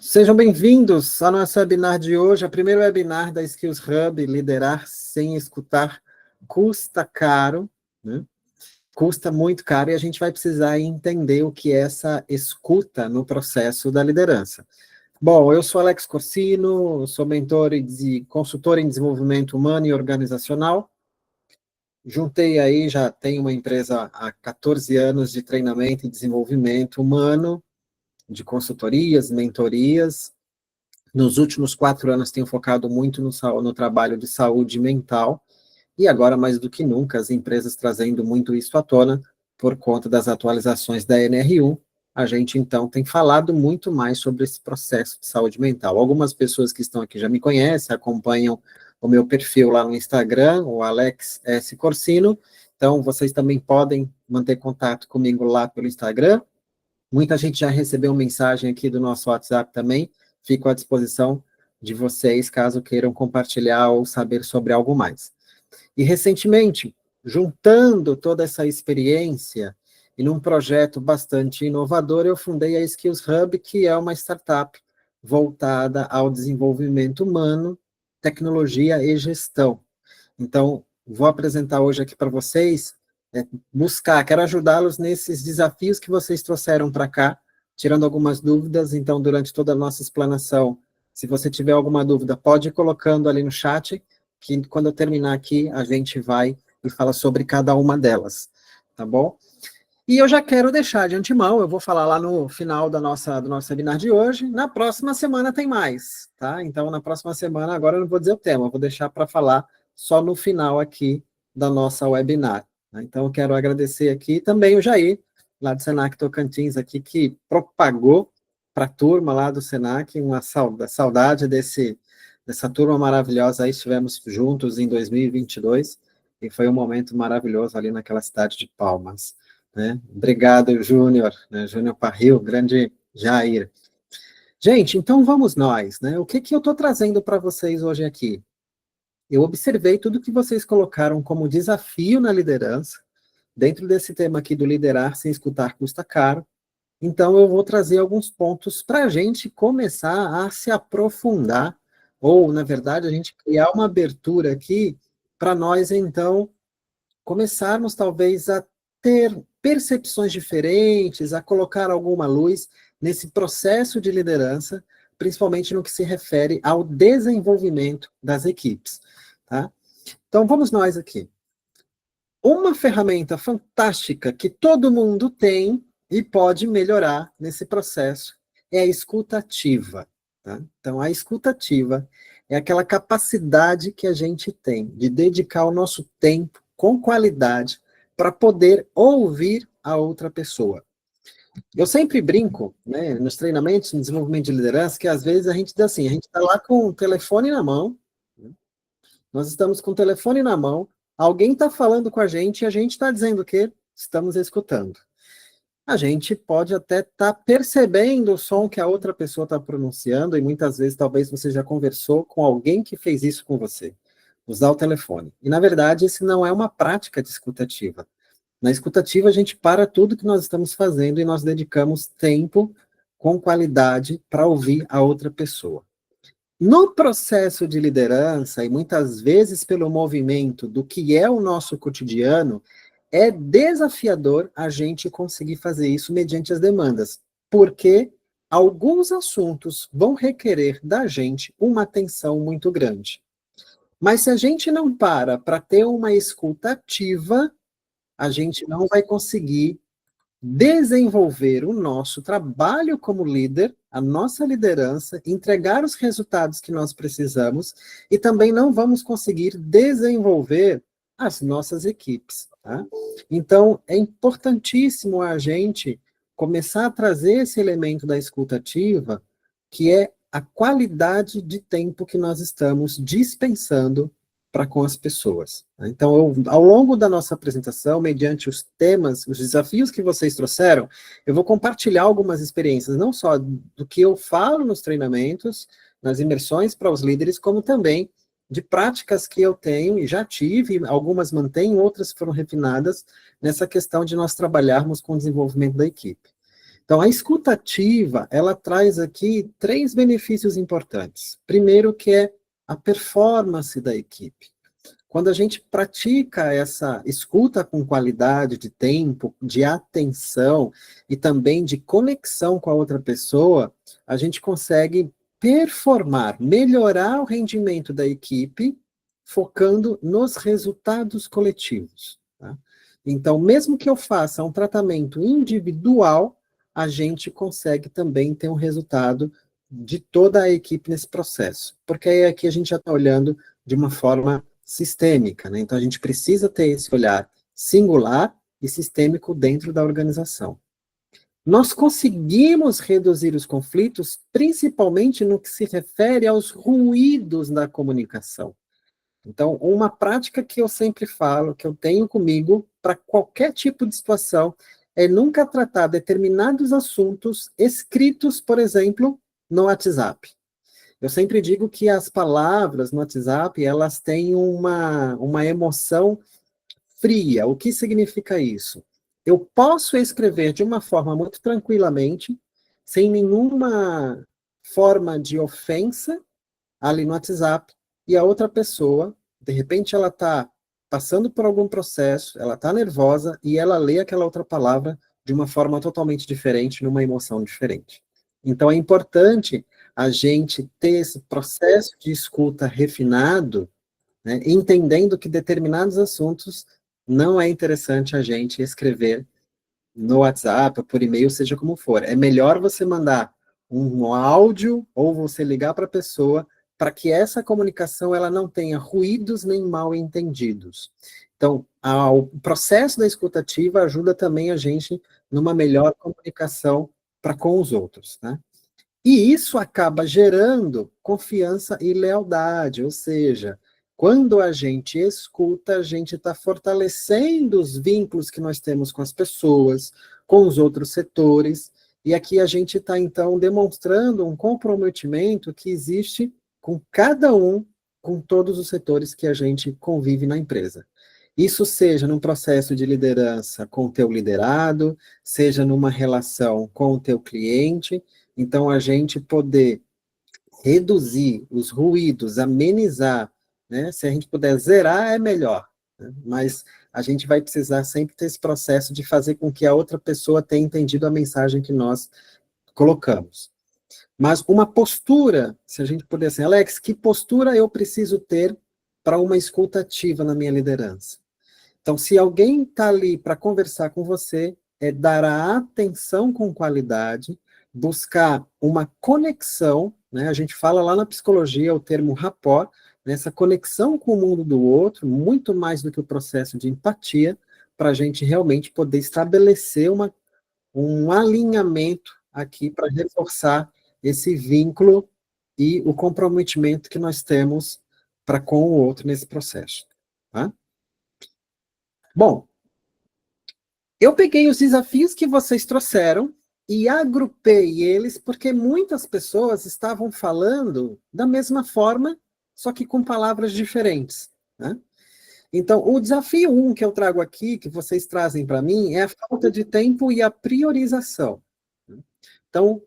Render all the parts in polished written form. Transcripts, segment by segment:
Sejam bem-vindos ao nosso webinar de hoje, o primeiro webinar da Skills Hub, Liderar Sem Escutar Custa Caro, né? Custa muito caro e a gente vai precisar entender o que é essa escuta no processo da liderança. Bom, eu sou Alex Corsino, sou mentor e consultor em desenvolvimento humano e organizacional. Juntei aí, já tenho uma empresa há 14 anos de treinamento e desenvolvimento humano, de consultorias, mentorias. Nos últimos 4 anos tenho focado muito no trabalho de saúde mental, e agora, mais do que nunca, as empresas trazendo muito isso à tona, por conta das atualizações da NR1, a gente, então, tem falado muito mais sobre esse processo de saúde mental. Algumas pessoas que estão aqui já me conhecem, acompanham o meu perfil lá no Instagram, o Alex S. Corsino, então vocês também podem manter contato comigo lá pelo Instagram. Muita gente já recebeu mensagem aqui do nosso WhatsApp também, fico à disposição de vocês, caso queiram compartilhar ou saber sobre algo mais. E, recentemente, juntando toda essa experiência, e num projeto bastante inovador, eu fundei a Skills Hub, que é uma startup voltada ao desenvolvimento humano, tecnologia e gestão. Então, vou apresentar hoje aqui para vocês, quero ajudá-los nesses desafios que vocês trouxeram para cá, tirando algumas dúvidas. Então, durante toda a nossa explanação, se você tiver alguma dúvida, pode ir colocando ali no chat, que quando eu terminar aqui, a gente vai e fala sobre cada uma delas, tá bom? E eu já quero deixar de antemão, eu vou falar lá no final do nosso webinar de hoje, na próxima semana tem mais, tá? Então, na próxima semana, agora eu não vou dizer o tema, eu vou deixar para falar só no final aqui da nossa webinar. Então, eu quero agradecer aqui também o Jair, lá do Senac Tocantins, aqui, que propagou para a turma lá do Senac, uma saudade dessa turma maravilhosa, aí estivemos juntos em 2022, e foi um momento maravilhoso ali naquela cidade de Palmas, né? Obrigado, Júnior, né? Júnior Parril, grande Jair. Gente, então vamos nós, né? O que eu estou trazendo para vocês hoje aqui? Eu observei tudo que vocês colocaram como desafio na liderança, dentro desse tema aqui do liderar sem escutar custa caro. Então, eu vou trazer alguns pontos para a gente começar a se aprofundar, ou, na verdade, a gente criar uma abertura aqui para nós, então, começarmos, talvez, a ter percepções diferentes, a colocar alguma luz nesse processo de liderança, principalmente no que se refere ao desenvolvimento das equipes, tá? Então, vamos nós aqui. Uma ferramenta fantástica que todo mundo tem e pode melhorar nesse processo é a escuta ativa, tá? Então, a escuta ativa é aquela capacidade que a gente tem de dedicar o nosso tempo com qualidade para poder ouvir a outra pessoa. Eu sempre brinco, né, nos treinamentos, no desenvolvimento de liderança, que às vezes a gente diz assim, a gente está lá com o telefone na mão, né, nós estamos com o telefone na mão, alguém está falando com a gente e a gente está dizendo que estamos escutando. A gente pode até estar percebendo o som que a outra pessoa está pronunciando, e muitas vezes talvez você já conversou com alguém que fez isso com você, usar o telefone. E, na verdade, isso não é uma prática de escutativa. Na escutativa, a gente para tudo que nós estamos fazendo e nós dedicamos tempo com qualidade para ouvir a outra pessoa. No processo de liderança, e muitas vezes pelo movimento do que é o nosso cotidiano, é desafiador a gente conseguir fazer isso mediante as demandas, porque alguns assuntos vão requerer da gente uma atenção muito grande. Mas se a gente não para ter uma escuta ativa, a gente não vai conseguir desenvolver o nosso trabalho como líder, a nossa liderança, entregar os resultados que nós precisamos, e também não vamos conseguir desenvolver as nossas equipes, tá? Então, é importantíssimo a gente começar a trazer esse elemento da escuta ativa, que é a qualidade de tempo que nós estamos dispensando para com as pessoas. Então, ao longo da nossa apresentação, mediante os temas, os desafios que vocês trouxeram, eu vou compartilhar algumas experiências, não só do que eu falo nos treinamentos, nas imersões para os líderes, como também de práticas que eu tenho e já tive, algumas mantenho, outras foram refinadas, nessa questão de nós trabalharmos com o desenvolvimento da equipe. Então, a escuta ativa, ela traz aqui 3 benefícios importantes. Primeiro, que é a performance da equipe. Quando a gente pratica essa escuta com qualidade de tempo, de atenção e também de conexão com a outra pessoa, a gente consegue performar, melhorar o rendimento da equipe, focando nos resultados coletivos. Tá? Então, mesmo que eu faça um tratamento individual, a gente consegue também ter um resultado de toda a equipe nesse processo. Porque aí aqui a gente já está olhando de uma forma sistêmica, né? Então a gente precisa ter esse olhar singular e sistêmico dentro da organização. Nós conseguimos reduzir os conflitos, principalmente no que se refere aos ruídos da comunicação. Então, uma prática que eu sempre falo, que eu tenho comigo, para qualquer tipo de situação, é nunca tratar determinados assuntos escritos, por exemplo, no WhatsApp. Eu sempre digo que as palavras no WhatsApp, elas têm uma emoção fria. O que significa isso? Eu posso escrever de uma forma muito tranquilamente, sem nenhuma forma de ofensa, ali no WhatsApp, e a outra pessoa, de repente ela está passando por algum processo, ela está nervosa, e ela lê aquela outra palavra de uma forma totalmente diferente, numa emoção diferente. Então é importante a gente ter esse processo de escuta refinado, né, entendendo que determinados assuntos não é interessante a gente escrever no WhatsApp, ou por e-mail, seja como for. É melhor você mandar um áudio ou você ligar para a pessoa para que essa comunicação ela não tenha ruídos nem mal entendidos. Então, o processo da escutativa ajuda também a gente numa melhor comunicação para com os outros, né? E isso acaba gerando confiança e lealdade, ou seja, quando a gente escuta, a gente está fortalecendo os vínculos que nós temos com as pessoas, com os outros setores, e aqui a gente está, então, demonstrando um comprometimento que existe com cada um, com todos os setores que a gente convive na empresa. Isso seja num processo de liderança com o teu liderado, seja numa relação com o teu cliente, então a gente poder reduzir os ruídos, amenizar, né? Se a gente puder zerar, é melhor, né? Mas a gente vai precisar sempre ter esse processo de fazer com que a outra pessoa tenha entendido a mensagem que nós colocamos. Mas uma postura, se a gente puder assim, Alex, que postura eu preciso ter para uma escuta ativa na minha liderança? Então, se alguém está ali para conversar com você, é dar a atenção com qualidade, buscar uma conexão, né? A gente fala lá na psicologia o termo rapport, né? Essa conexão com o mundo do outro, muito mais do que o processo de empatia, para a gente realmente poder estabelecer um alinhamento aqui para reforçar esse vínculo e o comprometimento que nós temos para com o outro nesse processo. Tá? Bom, eu peguei os desafios que vocês trouxeram e agrupei eles porque muitas pessoas estavam falando da mesma forma, só que com palavras diferentes, né? Então, o desafio 1 que eu trago aqui, que vocês trazem para mim, é a falta de tempo e a priorização. Então,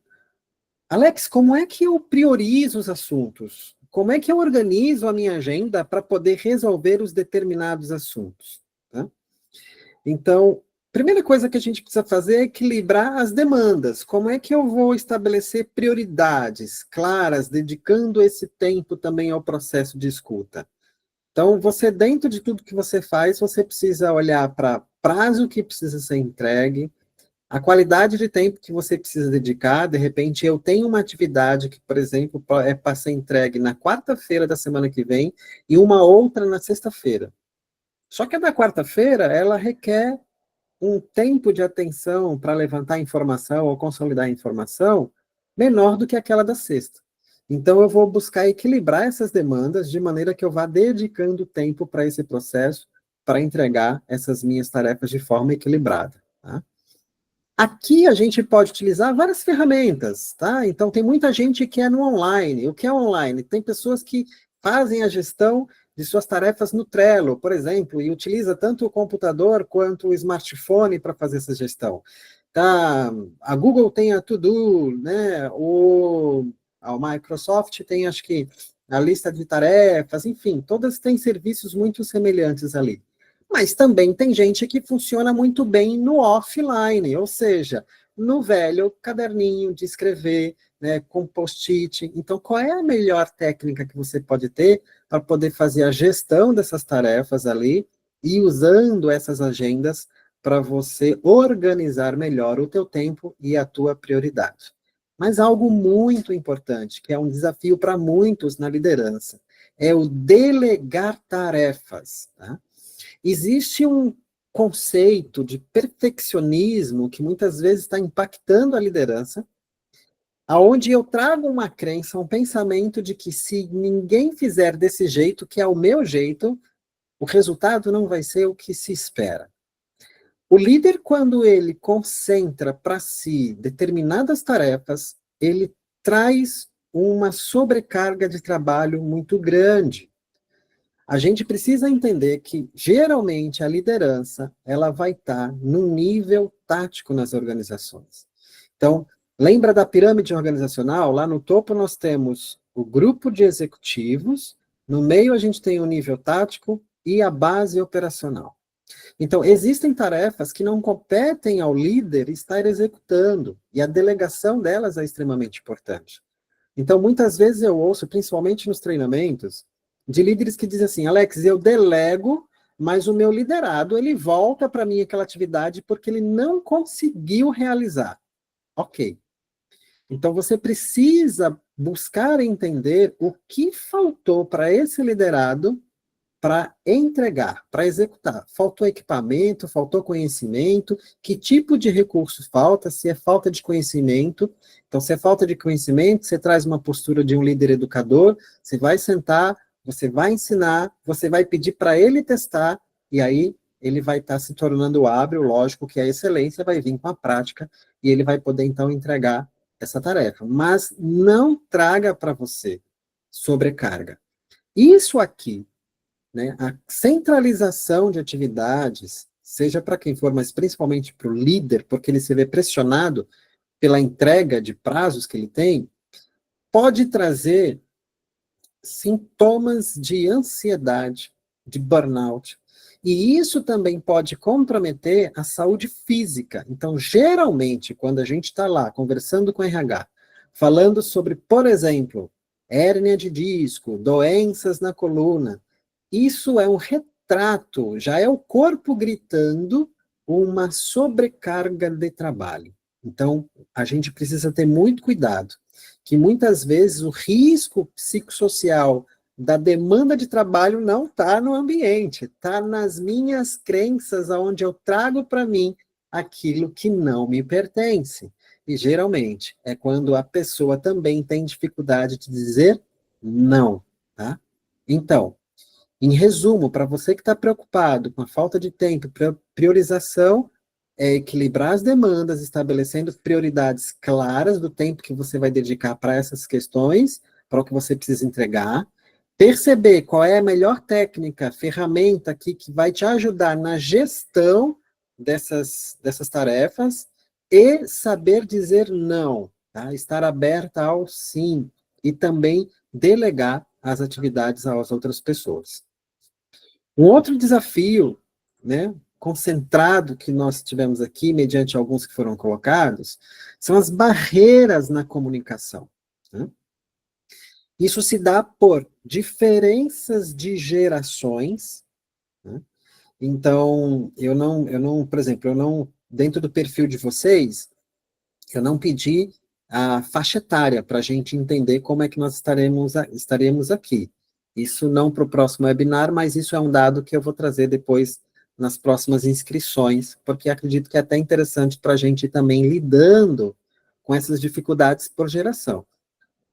Alex, como é que eu priorizo os assuntos? Como é que eu organizo a minha agenda para poder resolver os determinados assuntos? Tá? Então, primeira coisa que a gente precisa fazer é equilibrar as demandas. Como é que eu vou estabelecer prioridades claras, dedicando esse tempo também ao processo de escuta? Então, você, dentro de tudo que você faz, você precisa olhar para prazo que precisa ser entregue, a qualidade de tempo que você precisa dedicar. De repente, eu tenho uma atividade que, por exemplo, é para ser entregue na quarta-feira da semana que vem e uma outra na sexta-feira. Só que a da quarta-feira, ela requer um tempo de atenção para levantar informação ou consolidar informação menor do que aquela da sexta. Então, eu vou buscar equilibrar essas demandas de maneira que eu vá dedicando tempo para esse processo, para entregar essas minhas tarefas de forma equilibrada. Tá? Aqui a gente pode utilizar várias ferramentas, tá? Então, tem muita gente que é no online. O que é online? Tem pessoas que fazem a gestão de suas tarefas no Trello, por exemplo, e utiliza tanto o computador quanto o smartphone para fazer essa gestão. tá, a Google tem a To-Do, né? A Microsoft tem, acho que, a lista de tarefas, enfim, todas têm serviços muito semelhantes ali. Mas também tem gente que funciona muito bem no offline, ou seja, no velho caderninho de escrever, né, com post-it. Então, qual é a melhor técnica que você pode ter para poder fazer a gestão dessas tarefas ali e usando essas agendas para você organizar melhor o teu tempo e a tua prioridade? Mas algo muito importante, que é um desafio para muitos na liderança, é o delegar tarefas. Tá? Existe um conceito de perfeccionismo que muitas vezes está impactando a liderança, aonde eu trago uma crença, um pensamento de que se ninguém fizer desse jeito, que é o meu jeito, o resultado não vai ser o que se espera. O líder, quando ele concentra para si determinadas tarefas, ele traz uma sobrecarga de trabalho muito grande. A gente precisa entender que, geralmente, a liderança ela vai estar num nível tático nas organizações. Então, lembra da pirâmide organizacional? Lá no topo nós temos o grupo de executivos, no meio a gente tem o nível tático e a base operacional. Então, existem tarefas que não competem ao líder estar executando, e a delegação delas é extremamente importante. Então, muitas vezes eu ouço, principalmente nos treinamentos, de líderes que dizem assim: Alex, eu delego, mas o meu liderado, ele volta para mim aquela atividade porque ele não conseguiu realizar. Ok. Então, você precisa buscar entender o que faltou para esse liderado para entregar, para executar. Faltou equipamento, faltou conhecimento, que tipo de recurso falta, se é falta de conhecimento. Então, se é falta de conhecimento, você traz uma postura de um líder educador, você vai sentar, você vai ensinar, você vai pedir para ele testar, e aí ele vai estar se tornando hábil, lógico que a excelência vai vir com a prática, e ele vai poder, então, entregar essa tarefa. Mas não traga para você sobrecarga. Isso aqui, né? A centralização de atividades, seja para quem for, mas principalmente para o líder, porque ele se vê pressionado pela entrega de prazos que ele tem, pode trazer sintomas de ansiedade, de burnout. E isso também pode comprometer a saúde física. Então, geralmente, quando a gente está lá conversando com o RH, falando sobre, por exemplo, hérnia de disco, doenças na coluna, isso é um retrato, já é o corpo gritando uma sobrecarga de trabalho. Então, a gente precisa ter muito cuidado, que muitas vezes o risco psicossocial da demanda de trabalho não está no ambiente, está nas minhas crenças, onde eu trago para mim aquilo que não me pertence. E geralmente é quando a pessoa também tem dificuldade de dizer não, tá? Então, em resumo, para você que está preocupado com a falta de tempo, priorização é equilibrar as demandas, estabelecendo prioridades claras do tempo que você vai dedicar para essas questões, para o que você precisa entregar, perceber qual é a melhor técnica, ferramenta aqui que vai te ajudar na gestão dessas tarefas e saber dizer não, tá? Estar aberta ao sim e também delegar as atividades às outras pessoas. Um outro desafio, né, concentrado que nós tivemos aqui, mediante alguns que foram colocados, são as barreiras na comunicação. Né? Isso se dá por diferenças de gerações. Né? Então, por exemplo, eu não, dentro do perfil de vocês, eu não pedi a faixa etária para a gente entender como é que nós estaremos aqui. Isso não para o próximo webinar, mas isso é um dado que eu vou trazer depois nas próximas inscrições, porque acredito que é até interessante para a gente ir também lidando com essas dificuldades por geração.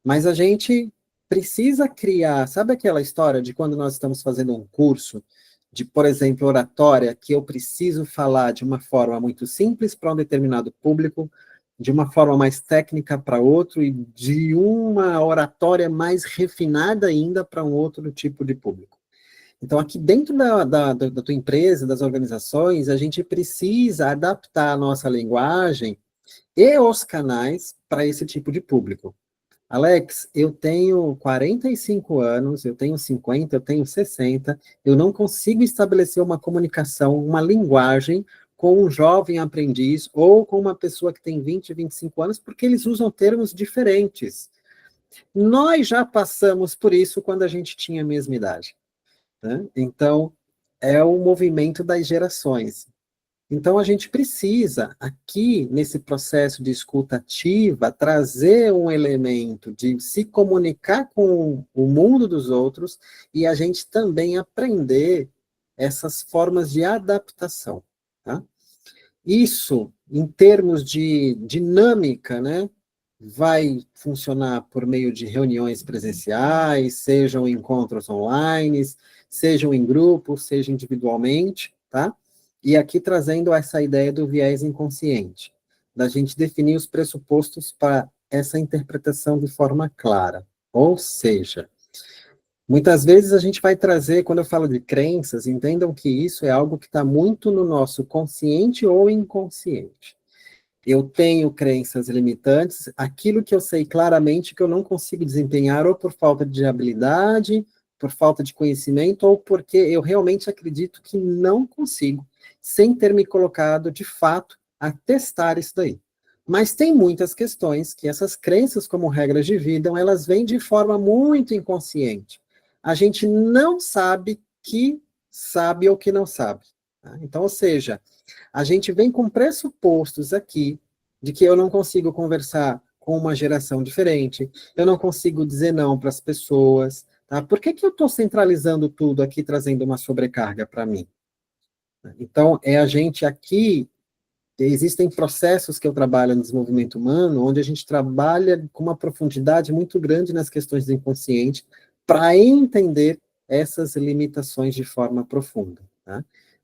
Mas a gente precisa criar, sabe aquela história de quando nós estamos fazendo um curso de, por exemplo, oratória, que eu preciso falar de uma forma muito simples para um determinado público, de uma forma mais técnica para outro e de uma oratória mais refinada ainda para um outro tipo de público. Então, aqui dentro da tua empresa, das organizações, a gente precisa adaptar a nossa linguagem e os canais para esse tipo de público. Alex, eu tenho 45 anos, eu tenho 50, eu tenho 60, eu não consigo estabelecer uma comunicação, uma linguagem com um jovem aprendiz ou com uma pessoa que tem 20, 25 anos, porque eles usam termos diferentes. Nós já passamos por isso quando a gente tinha a mesma idade, né? Então, é o movimento das gerações. Então, a gente precisa, aqui, nesse processo de escuta ativa, trazer um elemento de se comunicar com o mundo dos outros e a gente também aprender essas formas de adaptação, tá? Isso, em termos de dinâmica, né, vai funcionar por meio de reuniões presenciais, sejam encontros online, sejam em grupo, seja individualmente, tá? E aqui trazendo essa ideia do viés inconsciente, da gente definir os pressupostos para essa interpretação de forma clara. Ou seja, muitas vezes a gente vai trazer, quando eu falo de crenças, entendam que isso é algo que está muito no nosso consciente ou inconsciente. Eu tenho crenças limitantes, aquilo que eu sei claramente que eu não consigo desempenhar ou por falta de habilidade, por falta de conhecimento, ou porque eu realmente acredito que não consigo, sem ter me colocado, de fato, a testar isso daí. Mas tem muitas questões que essas crenças, como regras de vida, elas vêm de forma muito inconsciente. A gente não sabe que sabe ou que não sabe. Tá? Então, ou seja, a gente vem com pressupostos aqui de que eu não consigo conversar com uma geração diferente, eu não consigo dizer não para as pessoas, tá? Por que eu estou centralizando tudo aqui, trazendo uma sobrecarga para mim? Então, é a gente aqui, existem processos que eu trabalho no desenvolvimento humano, onde a gente trabalha com uma profundidade muito grande nas questões do inconsciente, para entender essas limitações de forma profunda, tá?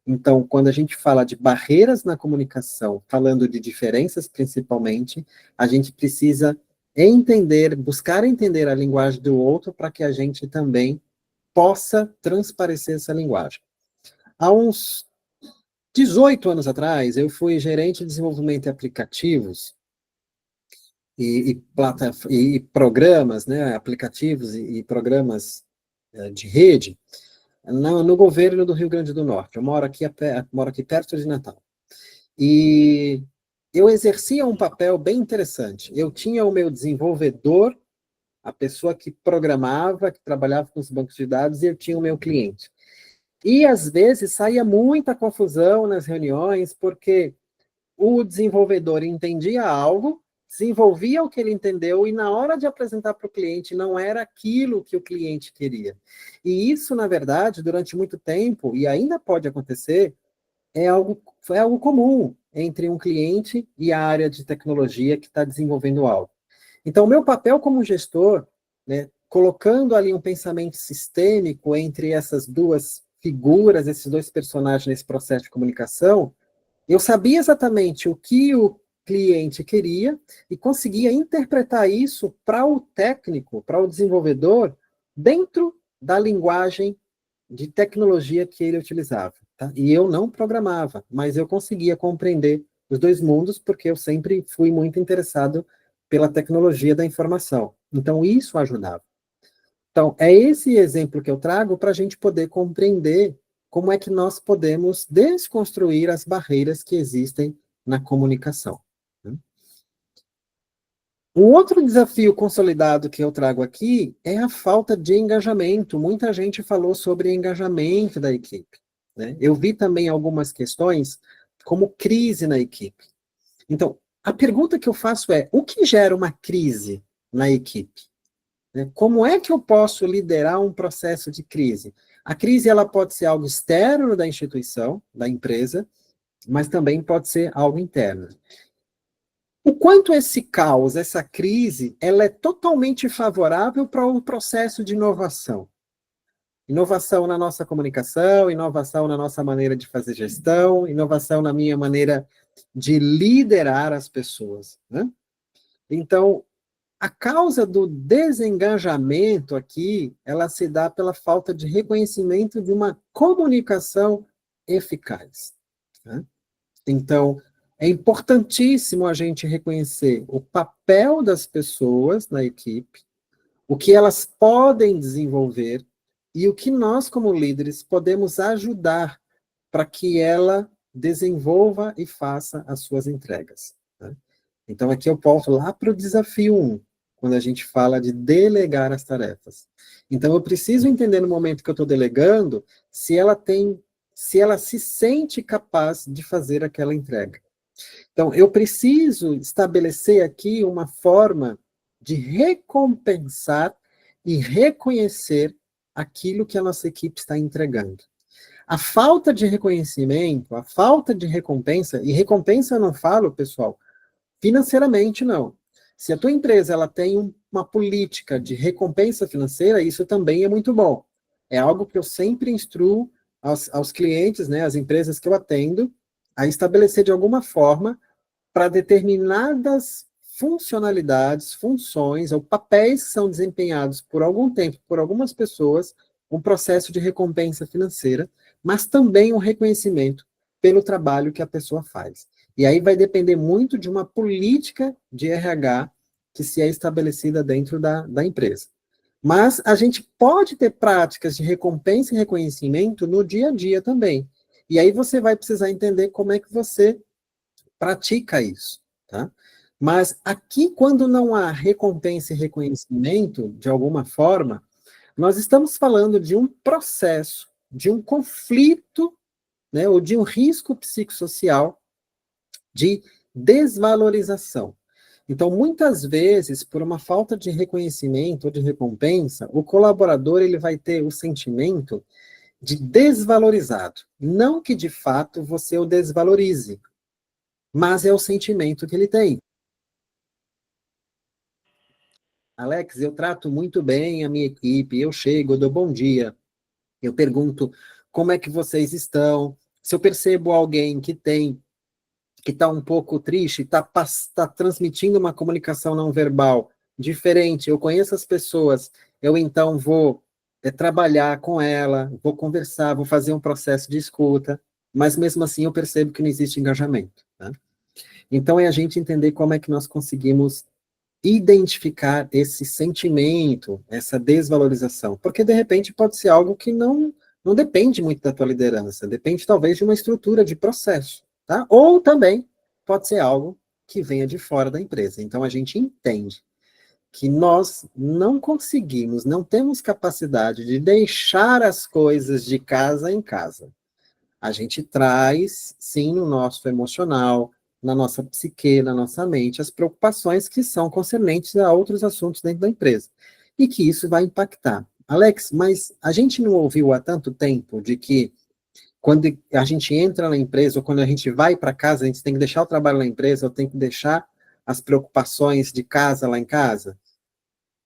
Então, quando a gente fala de barreiras na comunicação, falando de diferenças principalmente, a gente precisa entender, buscar entender a linguagem do outro para que a gente também possa transparecer essa linguagem. Há uns 18 anos atrás, eu fui gerente de desenvolvimento de aplicativos e programas, né, aplicativos e programas de rede, no governo do Rio Grande do Norte. Eu moro aqui perto de Natal. E eu exercia um papel bem interessante. Eu tinha o meu desenvolvedor, a pessoa que programava, que trabalhava com os bancos de dados, e eu tinha o meu cliente. E, às vezes, saía muita confusão nas reuniões, porque o desenvolvedor entendia algo, desenvolvia o que ele entendeu, e na hora de apresentar para o cliente, não era aquilo que o cliente queria. E isso, na verdade, durante muito tempo, e ainda pode acontecer, foi algo comum entre um cliente e a área de tecnologia que está desenvolvendo algo. Então, o meu papel como gestor, né, colocando ali um pensamento sistêmico entre essas duas figuras, esses dois personagens nesse processo de comunicação, eu sabia exatamente o que o cliente queria e conseguia interpretar isso para o técnico, para o desenvolvedor, dentro da linguagem de tecnologia que ele utilizava. Tá? E eu não programava, mas eu conseguia compreender os dois mundos, porque eu sempre fui muito interessado pela tecnologia da informação. Então, isso ajudava. Então, é esse exemplo que eu trago para a gente poder compreender como é que nós podemos desconstruir as barreiras que existem na comunicação. Né? Um outro desafio consolidado que eu trago aqui é a falta de engajamento. Muita gente falou sobre engajamento da equipe. Né? Eu vi também algumas questões como crise na equipe. Então, a pergunta que eu faço é: o que gera uma crise na equipe? Né? Como é que eu posso liderar um processo de crise? A crise ela pode ser algo externo da instituição, da empresa, mas também pode ser algo interno. O quanto esse caos, essa crise, ela é totalmente favorável para o processo de inovação. Inovação na nossa comunicação, inovação na nossa maneira de fazer gestão, inovação na minha maneira de liderar as pessoas. Né? Então, A causa do desengajamento aqui, ela se dá pela falta de reconhecimento de uma comunicação eficaz. Né? Então, é importantíssimo a gente reconhecer o papel das pessoas na equipe, o que elas podem desenvolver e o que nós, como líderes, podemos ajudar para que ela desenvolva e faça as suas entregas. Né? Então, aqui eu volto lá para o desafio 1, quando a gente fala de delegar as tarefas. Então, eu preciso entender no momento que eu estou delegando se ela se sente capaz de fazer aquela entrega. Então, eu preciso estabelecer aqui uma forma de recompensar e reconhecer aquilo que a nossa equipe está entregando. A falta de reconhecimento, a falta de recompensa, e recompensa eu não falo, pessoal, financeiramente não. Se a tua empresa ela tem uma política de recompensa financeira, isso também é muito bom. É algo que eu sempre instruo aos clientes, né, às empresas que eu atendo, a estabelecer de alguma forma para determinadas funcionalidades, funções ou papéis que são desempenhados por algum tempo por algumas pessoas, um processo de recompensa financeira, mas também um reconhecimento pelo trabalho que a pessoa faz. E aí vai depender muito de uma política de RH que se é estabelecida dentro da empresa. Mas a gente pode ter práticas de recompensa e reconhecimento no dia a dia também. E aí você vai precisar entender como é que você pratica isso, tá? Mas aqui, quando não há recompensa e reconhecimento, de alguma forma, nós estamos falando de um processo, de um conflito, né, ou de um risco psicossocial de desvalorização. Então, muitas vezes, por uma falta de reconhecimento ou de recompensa, o colaborador ele vai ter o sentimento de desvalorizado. Não que, de fato, você o desvalorize, mas é o sentimento que ele tem. Alex, eu trato muito bem a minha equipe, eu chego, eu dou bom dia, eu pergunto como é que vocês estão, se eu percebo alguém que está um pouco triste, tá transmitindo uma comunicação não verbal diferente, eu conheço as pessoas, eu então vou trabalhar com ela, vou conversar, vou fazer um processo de escuta, mas mesmo assim eu percebo que não existe engajamento. Né? Então é a gente entender como é que nós conseguimos identificar esse sentimento, essa desvalorização, porque de repente pode ser algo que não depende muito da tua liderança, depende talvez de uma estrutura de processo, tá? Ou também pode ser algo que venha de fora da empresa. Então a gente entende que nós não conseguimos, não temos capacidade de deixar as coisas de casa em casa. A gente traz, sim, no nosso emocional, na nossa psique, na nossa mente, as preocupações que são concernentes a outros assuntos dentro da empresa. E que isso vai impactar. Alex, mas a gente não ouviu há tanto tempo de que quando a gente entra na empresa, ou quando a gente vai para casa, a gente tem que deixar o trabalho na empresa, ou tem que deixar as preocupações de casa lá em casa?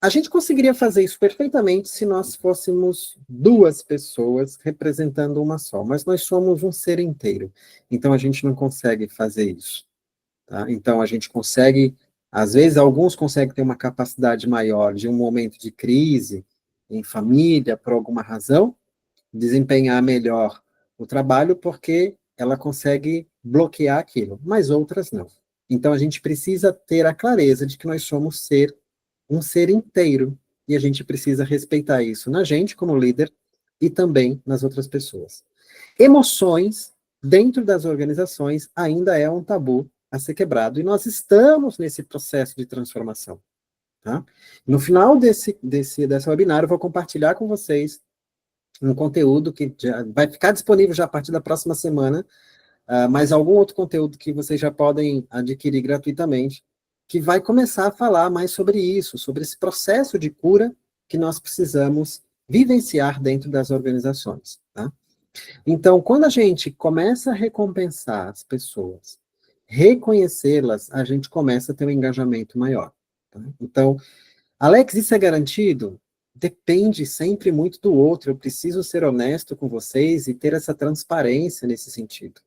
A gente conseguiria fazer isso perfeitamente se nós fôssemos duas pessoas representando uma só, mas nós somos um ser inteiro, então a gente não consegue fazer isso. Tá? Então a gente consegue, às vezes alguns conseguem ter uma capacidade maior de um momento de crise em família, por alguma razão, desempenhar melhor o trabalho porque ela consegue bloquear aquilo, mas outras não. Então a gente precisa ter a clareza de que nós somos um ser inteiro, e a gente precisa respeitar isso na gente como líder e também nas outras pessoas. Emoções dentro das organizações ainda é um tabu a ser quebrado, e nós estamos nesse processo de transformação. Tá? No final dessa webinar, eu vou compartilhar com vocês um conteúdo que já vai ficar disponível já a partir da próxima semana, mas algum outro conteúdo que vocês já podem adquirir gratuitamente, que vai começar a falar mais sobre isso, sobre esse processo de cura que nós precisamos vivenciar dentro das organizações. Tá? Então, quando a gente começa a recompensar as pessoas, reconhecê-las, a gente começa a ter um engajamento maior. Tá? Então, Alex, isso é garantido? Depende sempre muito do outro. Eu preciso ser honesto com vocês e ter essa transparência nesse sentido.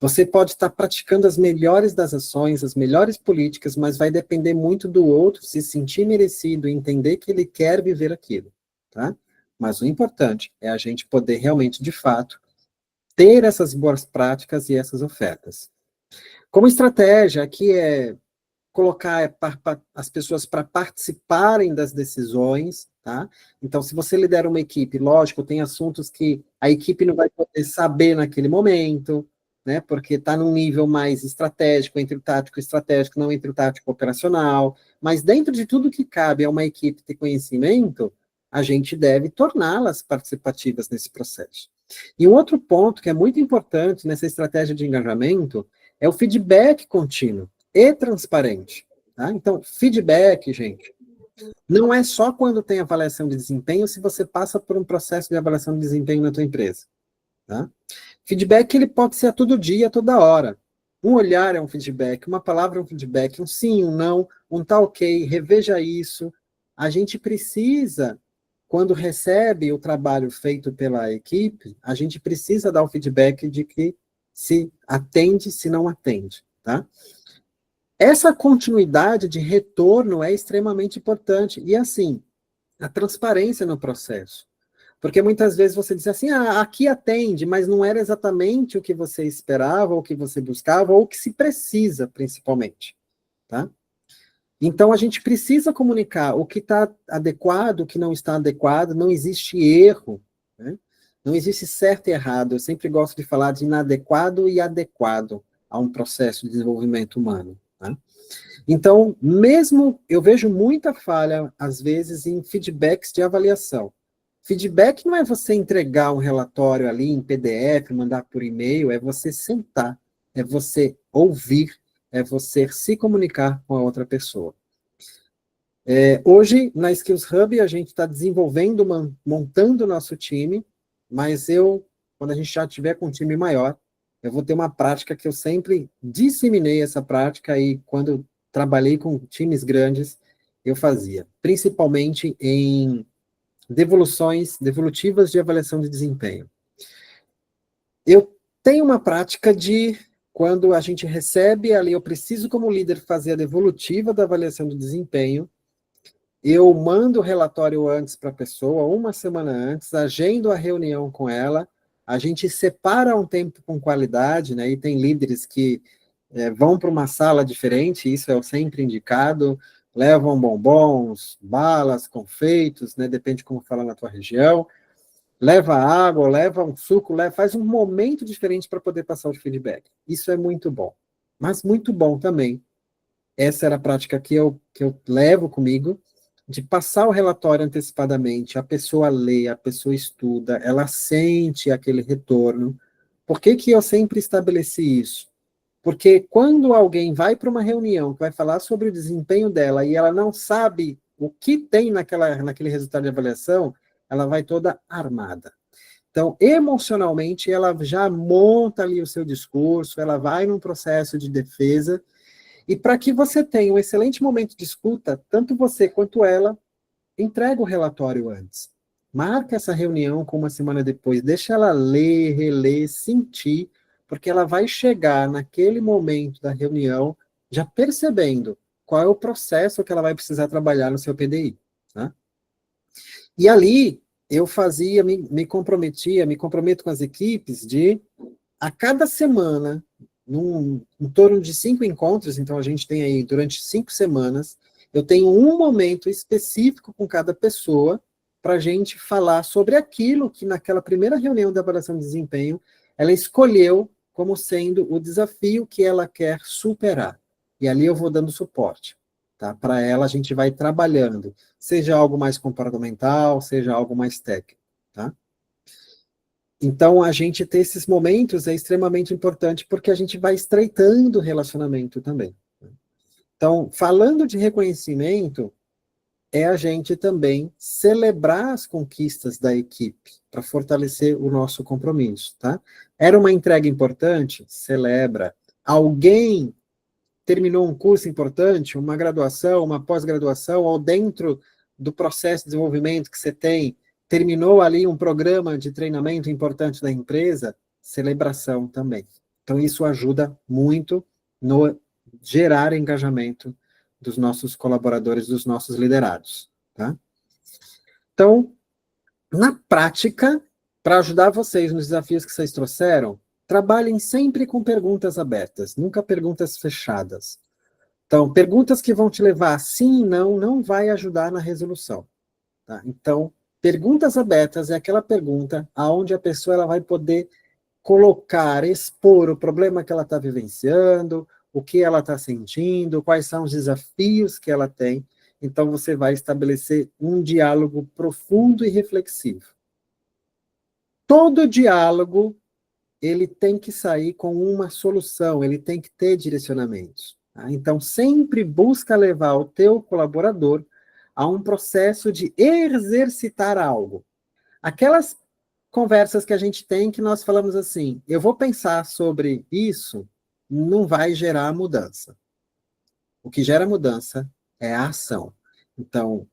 Você pode estar praticando as melhores das ações, as melhores políticas, mas vai depender muito do outro se sentir merecido e entender que ele quer viver aquilo, tá? Mas o importante é a gente poder realmente, de fato, ter essas boas práticas e essas ofertas. Como estratégia, aqui é colocar as pessoas para participarem das decisões, tá? Então, se você lidera uma equipe, lógico, tem assuntos que a equipe não vai poder saber naquele momento, né? Porque está num nível mais estratégico, entre o tático e o estratégico, não entre o tático e o operacional. Mas dentro de tudo que cabe a uma equipe ter conhecimento, a gente deve torná-las participativas nesse processo. E um outro ponto que é muito importante nessa estratégia de engajamento é o feedback contínuo e transparente. Tá? Então, feedback, gente, não é só quando tem avaliação de desempenho, se você passa por um processo de avaliação de desempenho na tua empresa. Tá? Feedback, ele pode ser a todo dia, toda hora. Um olhar é um feedback, uma palavra é um feedback, um sim, um não, um tá ok, reveja isso. A gente precisa, quando recebe o trabalho feito pela equipe, a gente precisa dar o feedback de que se atende, se não atende, tá? Essa continuidade de retorno é extremamente importante. E, assim, a transparência no processo. Porque muitas vezes você diz assim, aqui atende, mas não era exatamente o que você esperava, ou o que você buscava, ou o que se precisa, principalmente. Tá? Então, a gente precisa comunicar o que está adequado, o que não está adequado, não existe erro, né? Não existe certo e errado. Eu sempre gosto de falar de inadequado e adequado a um processo de desenvolvimento humano. Tá? Então, mesmo eu vejo muita falha, às vezes, em feedbacks de avaliação. Feedback não é você entregar um relatório ali em PDF, mandar por e-mail, é você sentar, é você ouvir, é você se comunicar com a outra pessoa. Hoje, na Skills Hub, a gente está desenvolvendo, montando o nosso time, mas quando a gente já tiver com um time maior, eu vou ter uma prática que eu sempre disseminei essa prática e quando trabalhei com times grandes, eu fazia, principalmente em devolutivas de avaliação de desempenho. Eu tenho uma prática de, quando a gente recebe ali, eu preciso como líder fazer a devolutiva da avaliação de desempenho, eu mando o relatório antes para a pessoa, uma semana antes, agendo a reunião com ela, a gente separa um tempo com qualidade, né? E tem líderes que vão para uma sala diferente, isso é sempre indicado, levam bombons, balas, confeitos, né? Depende de como fala na tua região, leva água, leva um suco, faz um momento diferente para poder passar o feedback. Isso é muito bom. Mas muito bom também, essa era a prática que eu levo comigo, de passar o relatório antecipadamente, a pessoa lê, a pessoa estuda, ela sente aquele retorno. Por que que eu sempre estabeleci isso? Porque quando alguém vai para uma reunião que vai falar sobre o desempenho dela e ela não sabe o que tem naquele resultado de avaliação, ela vai toda armada. Então, emocionalmente, ela já monta ali o seu discurso, ela vai num processo de defesa, e para que você tenha um excelente momento de escuta, tanto você quanto ela, entrega o relatório antes. Marca essa reunião com uma semana depois, deixa ela ler, reler, sentir, porque ela vai chegar naquele momento da reunião já percebendo qual é o processo que ela vai precisar trabalhar no seu PDI. Tá? E ali eu fazia, me comprometo com as equipes de, a cada semana, em torno de 5 encontros, então a gente tem aí, durante 5 semanas, eu tenho um momento específico com cada pessoa para a gente falar sobre aquilo que naquela primeira reunião da avaliação de desempenho, ela escolheu como sendo o desafio que ela quer superar. E ali eu vou dando suporte. Tá? Para ela a gente vai trabalhando, seja algo mais comportamental, seja algo mais técnico. Tá? Então, a gente ter esses momentos é extremamente importante porque a gente vai estreitando o relacionamento também. Então, falando de reconhecimento, é a gente também celebrar as conquistas da equipe para fortalecer o nosso compromisso, tá? Era uma entrega importante? Celebra. Alguém terminou um curso importante, uma graduação, uma pós-graduação, ou dentro do processo de desenvolvimento que você tem, terminou ali um programa de treinamento importante da empresa, celebração também. Então, isso ajuda muito no gerar engajamento dos nossos colaboradores, dos nossos liderados, tá? Então, na prática, para ajudar vocês nos desafios que vocês trouxeram, trabalhem sempre com perguntas abertas, nunca perguntas fechadas. Então, perguntas que vão te levar a sim e não, não vai ajudar na resolução. Tá? Então, perguntas abertas é aquela pergunta onde a pessoa ela vai poder colocar, expor o problema que ela está vivenciando, o que ela está sentindo, quais são os desafios que ela tem. Então, você vai estabelecer um diálogo profundo e reflexivo. Todo diálogo, ele tem que sair com uma solução, ele tem que ter direcionamentos. Tá? Então, sempre busca levar o teu colaborador a um processo de exercitar algo. Aquelas conversas que a gente tem que nós falamos assim, eu vou pensar sobre isso, não vai gerar mudança. O que gera mudança é a ação. Então,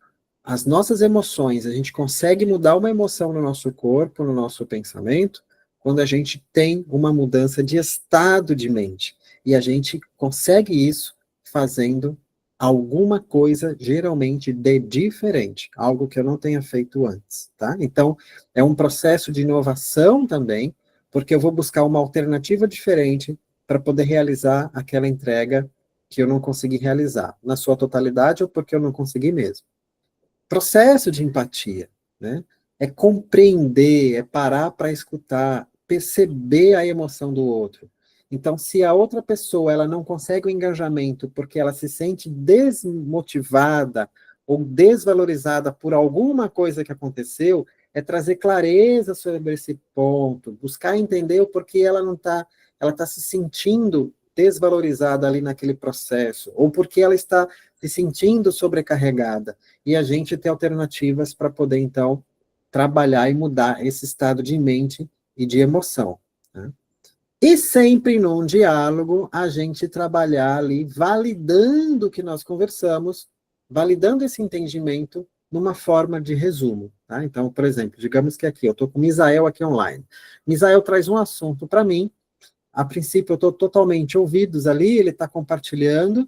as nossas emoções, a gente consegue mudar uma emoção no nosso corpo, no nosso pensamento, quando a gente tem uma mudança de estado de mente. E a gente consegue isso fazendo alguma coisa, geralmente, de diferente, algo que eu não tenha feito antes, tá? Então, é um processo de inovação também, porque eu vou buscar uma alternativa diferente para poder realizar aquela entrega que eu não consegui realizar, na sua totalidade ou porque eu não consegui mesmo. Processo de empatia, né? É compreender, é parar para escutar, perceber a emoção do outro. Então, se a outra pessoa ela não consegue o engajamento porque ela se sente desmotivada ou desvalorizada por alguma coisa que aconteceu, é trazer clareza sobre esse ponto, buscar entender o porquê ela está se sentindo desvalorizada ali naquele processo, ou porque ela está se sentindo sobrecarregada, e a gente ter alternativas para poder, então, trabalhar e mudar esse estado de mente e de emoção. Né? E sempre num diálogo, a gente trabalhar ali, validando o que nós conversamos, validando esse entendimento numa forma de resumo. Tá? Então, por exemplo, digamos que aqui, eu estou com o Misael aqui online. Misael traz um assunto para mim, a princípio eu estou totalmente ouvidos ali, ele está compartilhando,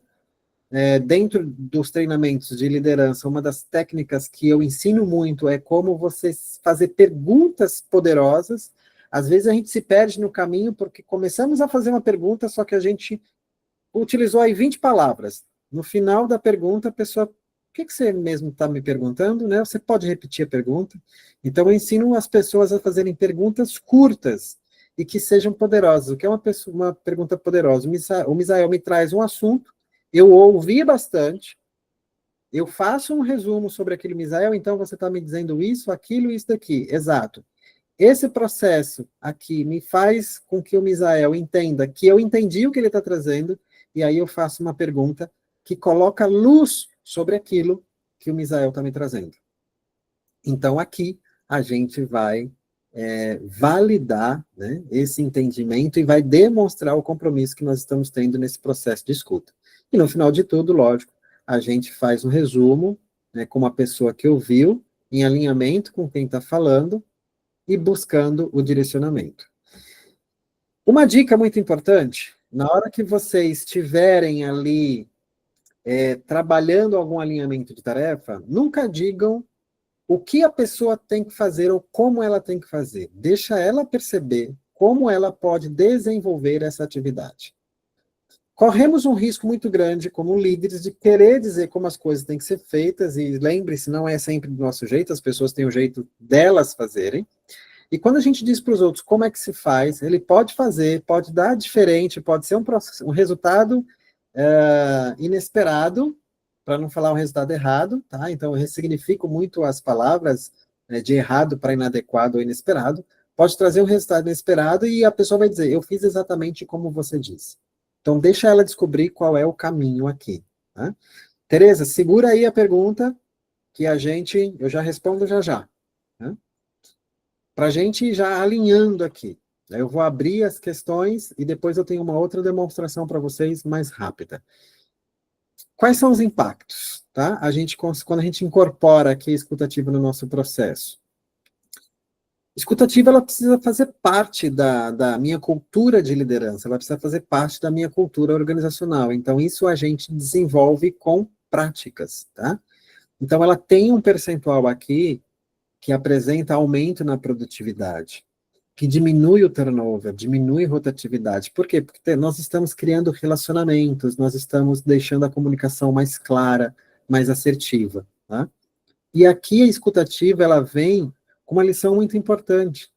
dentro dos treinamentos de liderança, uma das técnicas que eu ensino muito é como você fazer perguntas poderosas. Às vezes a gente se perde no caminho porque começamos a fazer uma pergunta, só que a gente utilizou aí 20 palavras. No final da pergunta, a pessoa, o que você mesmo está me perguntando? Né? Você pode repetir a pergunta? Então eu ensino as pessoas a fazerem perguntas curtas e que sejam poderosas. O que é uma pergunta poderosa? O Misael me traz um assunto, eu ouvi bastante, eu faço um resumo sobre aquele Misael, então você está me dizendo isso, aquilo e isso daqui. Exato. Esse processo aqui me faz com que o Misael entenda que eu entendi o que ele está trazendo, e aí eu faço uma pergunta que coloca luz sobre aquilo que o Misael está me trazendo. Então, aqui, a gente vai validar, né, esse entendimento e vai demonstrar o compromisso que nós estamos tendo nesse processo de escuta. E no final de tudo, lógico, a gente faz um resumo, né, com uma pessoa que ouviu, em alinhamento com quem está falando e buscando o direcionamento. Uma dica muito importante, na hora que vocês estiverem ali trabalhando algum alinhamento de tarefa, nunca digam o que a pessoa tem que fazer ou como ela tem que fazer. Deixa ela perceber como ela pode desenvolver essa atividade. Corremos um risco muito grande, como líderes, de querer dizer como as coisas têm que ser feitas, e lembre-se, não é sempre do nosso jeito, as pessoas têm o jeito delas fazerem. E quando a gente diz para os outros como é que se faz, ele pode fazer, pode dar diferente, pode ser um resultado inesperado, para não falar um resultado errado, tá? Então, eu ressignifico muito as palavras, né, de errado para inadequado ou inesperado. Pode trazer um resultado inesperado e a pessoa vai dizer, eu fiz exatamente como você disse. Então, deixa ela descobrir qual é o caminho aqui. Tá? Tereza, segura aí a pergunta que eu já respondo já já. Tá? Para a gente ir já alinhando aqui. Eu vou abrir as questões e depois eu tenho uma outra demonstração para vocês mais rápida. Quais são os impactos? Tá? Quando a gente incorpora aqui a escutativa no nosso processo. Escutativa, ela precisa fazer parte da minha cultura de liderança, ela precisa fazer parte da minha cultura organizacional. Então, isso a gente desenvolve com práticas, tá? Então, ela tem um percentual aqui que apresenta aumento na produtividade, que diminui o turnover, diminui a rotatividade. Por quê? Porque nós estamos criando relacionamentos, nós estamos deixando a comunicação mais clara, mais assertiva, tá? E aqui a escutativa, ela vem com uma lição muito importante.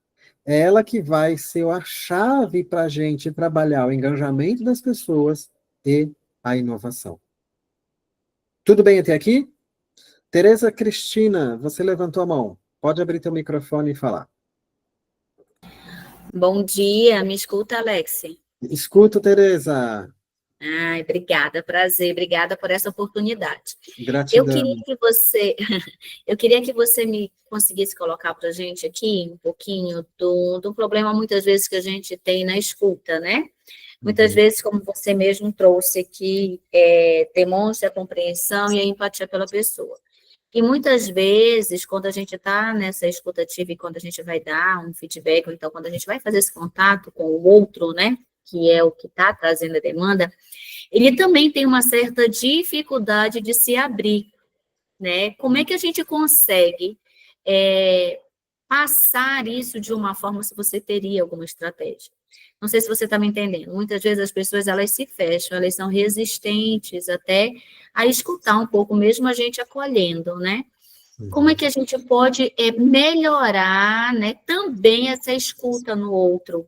É ela que vai ser a chave para a gente trabalhar o engajamento das pessoas e a inovação. Tudo bem até aqui? Tereza Cristina, você levantou a mão. Pode abrir teu microfone e falar. Bom dia, me escuta, Alex? Escuto, Tereza. Ai, obrigada, prazer, obrigada por essa oportunidade. Eu queria Gratidão. que você, eu queria que você me conseguisse colocar para a gente aqui um pouquinho do problema, muitas vezes, que a gente tem na escuta, né? Muitas vezes, como você mesmo trouxe aqui, demonstra a compreensão e a empatia pela pessoa. E muitas vezes, quando a gente está nessa escutativa e quando a gente vai dar um feedback, ou então quando a gente vai fazer esse contato com o outro, né, que é o que está trazendo a demanda, ele também tem uma certa dificuldade de se abrir, né? Como é que a gente consegue passar isso de uma forma, se você teria alguma estratégia? Não sei se você está me entendendo. Muitas vezes as pessoas, elas se fecham, elas são resistentes até a escutar um pouco, mesmo a gente acolhendo, né? Como é que a gente pode melhorar, né, também essa escuta no outro?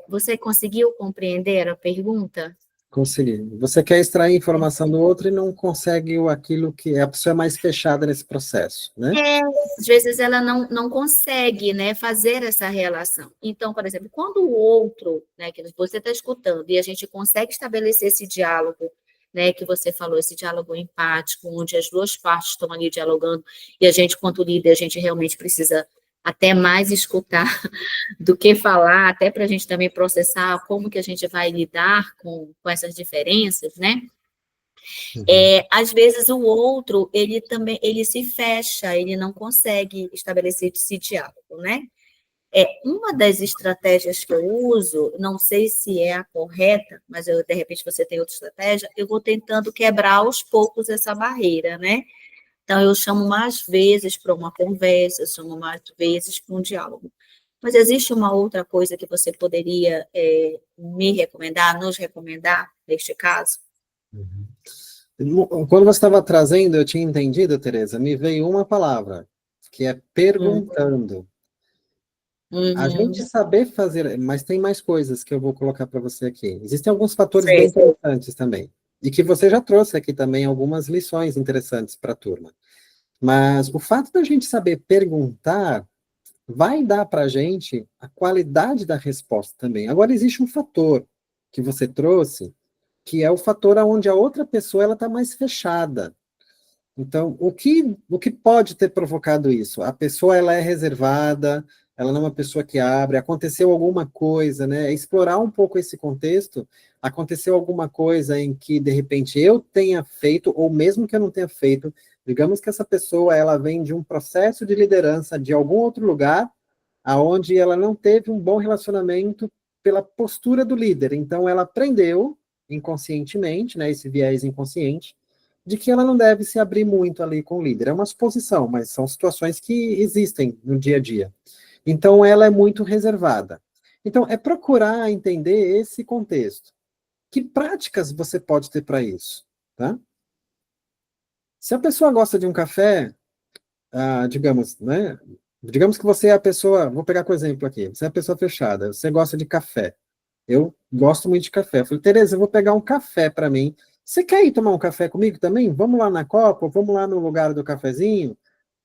Você conseguiu compreender a pergunta? Consegui. Você quer extrair informação do outro e não consegue aquilo que é a pessoa mais fechada nesse processo, né? Às vezes ela não consegue, né, fazer essa relação. Então, por exemplo, quando o outro, né, que você está escutando, e a gente consegue estabelecer esse diálogo, né, que você falou, esse diálogo empático, onde as duas partes estão ali dialogando, e a gente, quanto líder, a gente realmente precisa até mais escutar do que falar, até para a gente também processar como que a gente vai lidar com essas diferenças, né? Às vezes o outro, ele também, ele se fecha, ele não consegue estabelecer esse diálogo, né? Uma das estratégias que eu uso, não sei se é a correta, mas de repente você tem outra estratégia, eu vou tentando quebrar aos poucos essa barreira, né? Então, eu chamo mais vezes para uma conversa, eu chamo mais vezes para um diálogo. Mas existe uma outra coisa que você poderia me recomendar, nos recomendar, neste caso? Quando você estava trazendo, eu tinha entendido, Tereza, me veio uma palavra, que é perguntando. A gente Uhum. saber fazer, mas tem mais coisas que eu vou colocar para você aqui. Existem alguns fatores bem Certo. interessantes também. E que você já trouxe aqui também algumas lições interessantes para a turma. Mas o fato da gente saber perguntar vai dar para a gente a qualidade da resposta também. Agora, existe um fator que você trouxe, que é o fator onde a outra pessoa ela está mais fechada. Então, o que pode ter provocado isso? A pessoa ela é reservada, ela não é uma pessoa que abre, aconteceu alguma coisa, né? Explorar um pouco esse contexto, aconteceu alguma coisa em que, de repente, eu tenha feito, ou mesmo que eu não tenha feito, digamos que essa pessoa ela vem de um processo de liderança de algum outro lugar, aonde ela não teve um bom relacionamento pela postura do líder. Então, ela aprendeu inconscientemente, né, esse viés inconsciente, de que ela não deve se abrir muito ali com o líder. É uma suposição, mas são situações que existem no dia a dia. Então, ela é muito reservada. Então, é procurar entender esse contexto. Que práticas você pode ter para isso? Tá? Se a pessoa gosta de um café, digamos, né? Digamos que você é a pessoa, vou pegar com exemplo aqui, você é a pessoa fechada, você gosta de café. Eu gosto muito de café. Eu falei, Tereza, eu vou pegar um café para mim. Você quer ir tomar um café comigo também? Vamos lá na Copa, vamos lá no lugar do cafezinho.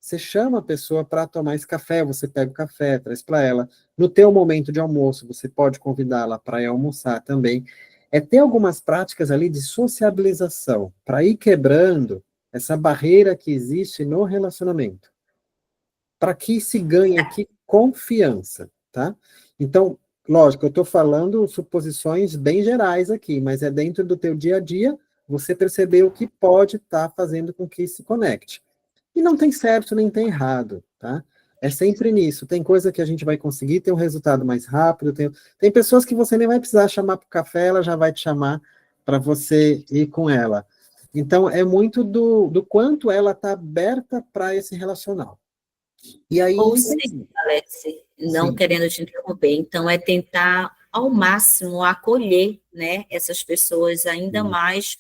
Você chama a pessoa para tomar esse café, você pega o café, traz para ela. No teu momento de almoço, você pode convidá-la para ir almoçar também. É ter algumas práticas ali de sociabilização, para ir quebrando essa barreira que existe no relacionamento para que se ganhe aqui confiança, tá? Então, lógico, eu estou falando suposições bem gerais aqui, mas é dentro do teu dia a dia você perceber o que pode estar fazendo com que se conecte. E não tem certo nem tem errado, tá? É sempre nisso. Tem coisa que a gente vai conseguir ter um resultado mais rápido. Tem pessoas que você nem vai precisar chamar para o café, ela já vai te chamar para você ir com ela. Então, é muito do quanto ela está aberta para esse relacional. E aí, Ou seja, Alex, não sim, querendo te interromper, então é tentar ao máximo acolher, né, essas pessoas ainda sim, mais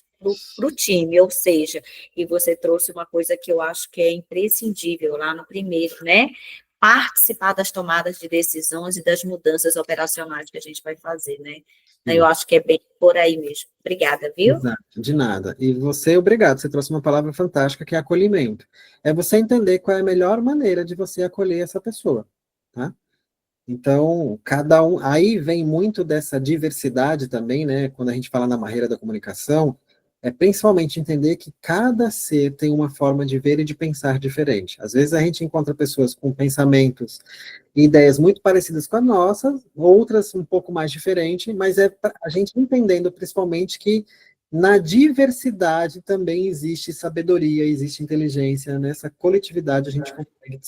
para o time, ou seja, e você trouxe uma coisa que eu acho que é imprescindível lá no primeiro, né? Participar das tomadas de decisões e das mudanças operacionais que a gente vai fazer, né? Então, eu sim. acho que é bem por aí mesmo. Obrigada, viu? Exato, de nada. E você, obrigado, você trouxe uma palavra fantástica que é acolhimento. É você entender qual é a melhor maneira de você acolher essa pessoa, tá? Então, cada um, aí vem muito dessa diversidade também, né? Quando a gente fala na barreira da comunicação, é principalmente entender que cada ser tem uma forma de ver e de pensar diferente. Às vezes a gente encontra pessoas com pensamentos e ideias muito parecidas com a nossa, outras um pouco mais diferentes, mas é a gente entendendo principalmente que na diversidade também existe sabedoria, existe inteligência, nessa coletividade a gente consegue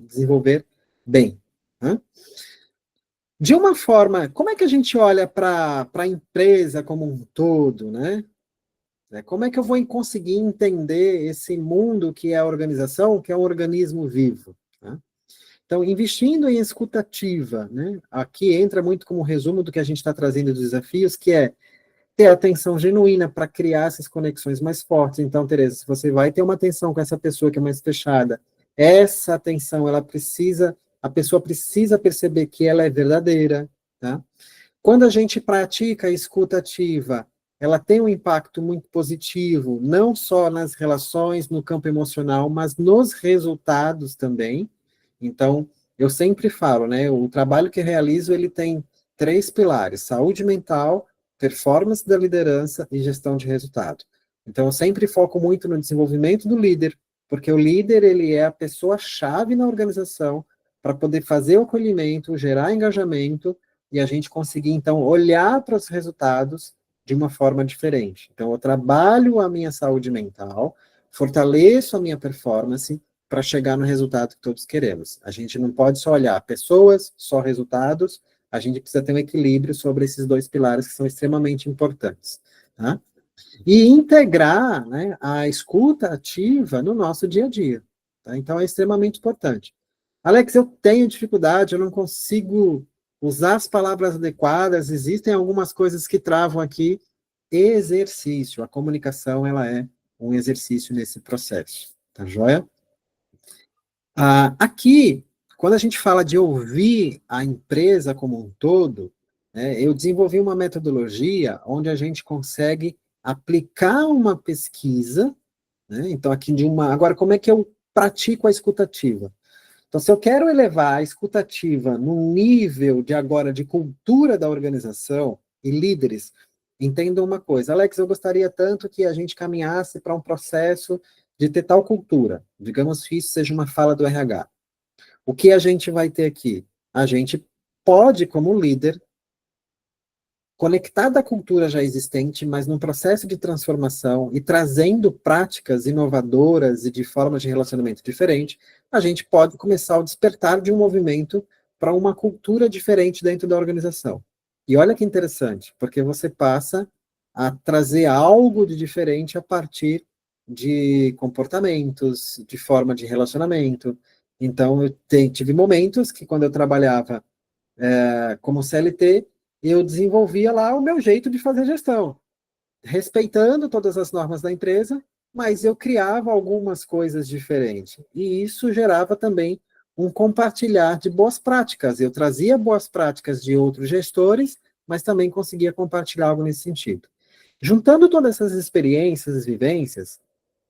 desenvolver bem, né? De uma forma, como é que a gente olha para a empresa como um todo, né? Como é que eu vou conseguir entender esse mundo que é a organização, que é um organismo vivo, né? Então, investindo em escutativa, né? Aqui entra muito como resumo do que a gente está trazendo dos desafios, que é ter atenção genuína para criar essas conexões mais fortes. Então, Tereza, se você vai ter uma atenção com essa pessoa que é mais fechada, essa atenção, a pessoa precisa perceber que ela é verdadeira, tá? Quando a gente pratica a escuta ativa, ela tem um impacto muito positivo, não só nas relações, no campo emocional, mas nos resultados também. Então, eu sempre falo, né, o trabalho que realizo, ele tem 3 pilares: saúde mental, performance da liderança e gestão de resultado. Então, eu sempre foco muito no desenvolvimento do líder, porque o líder, ele é a pessoa-chave na organização para poder fazer o acolhimento, gerar engajamento e a gente conseguir, então, olhar para os resultados de uma forma diferente. Então, eu trabalho a minha saúde mental, fortaleço a minha performance para chegar no resultado que todos queremos. A gente não pode só olhar pessoas, só resultados, a gente precisa ter um equilíbrio sobre esses 2 pilares que são extremamente importantes, tá? E integrar, né, a escuta ativa no nosso dia a dia, tá? Então, é extremamente importante. Alex, eu tenho dificuldade, eu não consigo usar as palavras adequadas, existem algumas coisas que travam aqui. Exercício, a comunicação, ela é um exercício nesse processo, tá joia? Aqui, quando a gente fala de ouvir a empresa como um todo, né, eu desenvolvi uma metodologia onde a gente consegue aplicar uma pesquisa, né, então aqui agora como é que eu pratico a escutativa? Então, se eu quero elevar a escutativa num nível de agora de cultura da organização e líderes, entendam uma coisa. Alex, eu gostaria tanto que a gente caminhasse para um processo de ter tal cultura. Digamos que isso seja uma fala do RH. O que a gente vai ter aqui? A gente pode, como líder, conectada à cultura já existente, mas num processo de transformação e trazendo práticas inovadoras e de formas de relacionamento diferente, a gente pode começar o despertar de um movimento para uma cultura diferente dentro da organização. E olha que interessante, porque você passa a trazer algo de diferente a partir de comportamentos, de forma de relacionamento. Então, eu tive momentos que, quando eu trabalhava como CLT, eu desenvolvia lá o meu jeito de fazer gestão, respeitando todas as normas da empresa, mas eu criava algumas coisas diferentes. E isso gerava também um compartilhar de boas práticas. Eu trazia boas práticas de outros gestores, mas também conseguia compartilhar algo nesse sentido. Juntando todas essas experiências, vivências,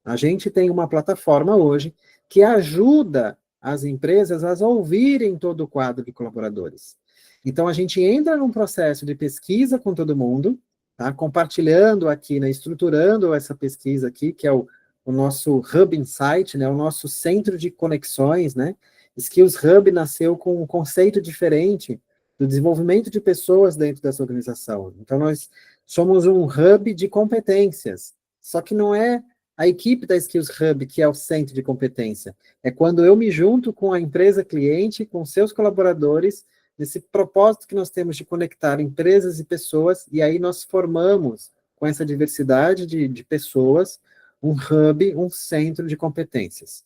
a gente tem uma plataforma hoje que ajuda as empresas a ouvirem todo o quadro de colaboradores. Então, a gente entra num processo de pesquisa com todo mundo, tá? Compartilhando aqui, né, estruturando essa pesquisa aqui, que é o nosso Hub Insight, né, o nosso centro de conexões, né? Skills Hub nasceu com um conceito diferente do desenvolvimento de pessoas dentro dessa organização. Então, nós somos um hub de competências, só que não é A equipe da Skills Hub, que é o centro de competência, é quando eu me junto com a empresa cliente, com seus colaboradores, nesse propósito que nós temos de conectar empresas e pessoas, e aí nós formamos, com essa diversidade de pessoas, um hub, um centro de competências.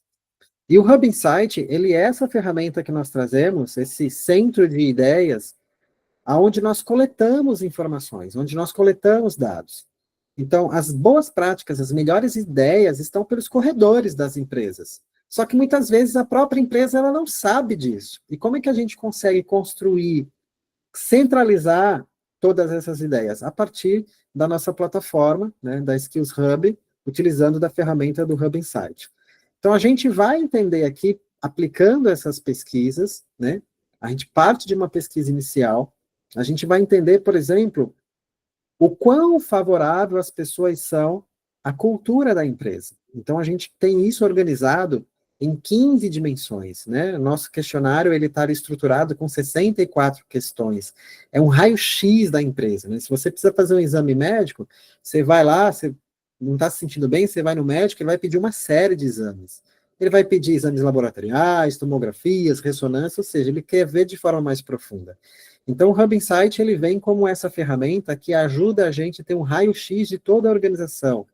E o Hub Insight, ele é essa ferramenta que nós trazemos, esse centro de ideias, aonde nós coletamos informações, onde nós coletamos dados. Então, as boas práticas, as melhores ideias estão pelos corredores das empresas. Só que muitas vezes a própria empresa ela não sabe disso. E como é que a gente consegue construir, centralizar todas essas ideias? A partir da nossa plataforma, né, da Skills Hub, utilizando da ferramenta do Hub Insight. Então, a gente vai entender aqui, aplicando essas pesquisas, né? A gente parte de uma pesquisa inicial, a gente vai entender, por exemplo, o quão favorável as pessoas são à cultura da empresa. Então, a gente tem isso organizado em 15 dimensões, né? Nosso questionário, ele está estruturado com 64 questões. É um raio-x da empresa, né? Se você precisa fazer um exame médico, você vai lá, você não está se sentindo bem, você vai no médico, ele vai pedir uma série de exames. Ele vai pedir exames laboratoriais, tomografias, ressonância, ou seja, ele quer ver de forma mais profunda. Então, o Hub Insight, ele vem como essa ferramenta que ajuda a gente a ter um raio-x de toda a organização,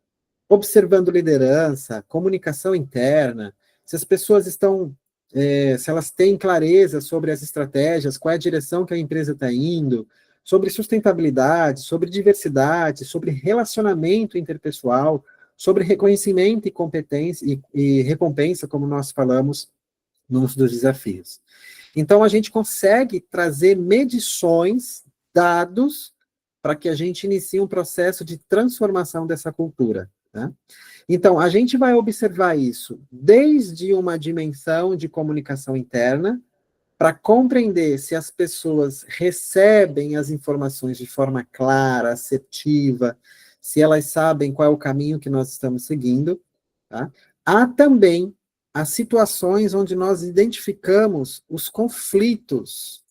observando liderança, comunicação interna, se as pessoas estão, se elas têm clareza sobre as estratégias, qual é a direção que a empresa está indo, sobre sustentabilidade, sobre diversidade, sobre relacionamento interpessoal, sobre reconhecimento e competência e recompensa, como nós falamos nos dos desafios. Então, a gente consegue trazer medições, dados, para que a gente inicie um processo de transformação dessa cultura. Né? Então, a gente vai observar isso desde uma dimensão de comunicação interna, para compreender se as pessoas recebem as informações de forma clara, assertiva, se elas sabem qual é o caminho que nós estamos seguindo. Tá? Há também as situações onde nós identificamos os conflitos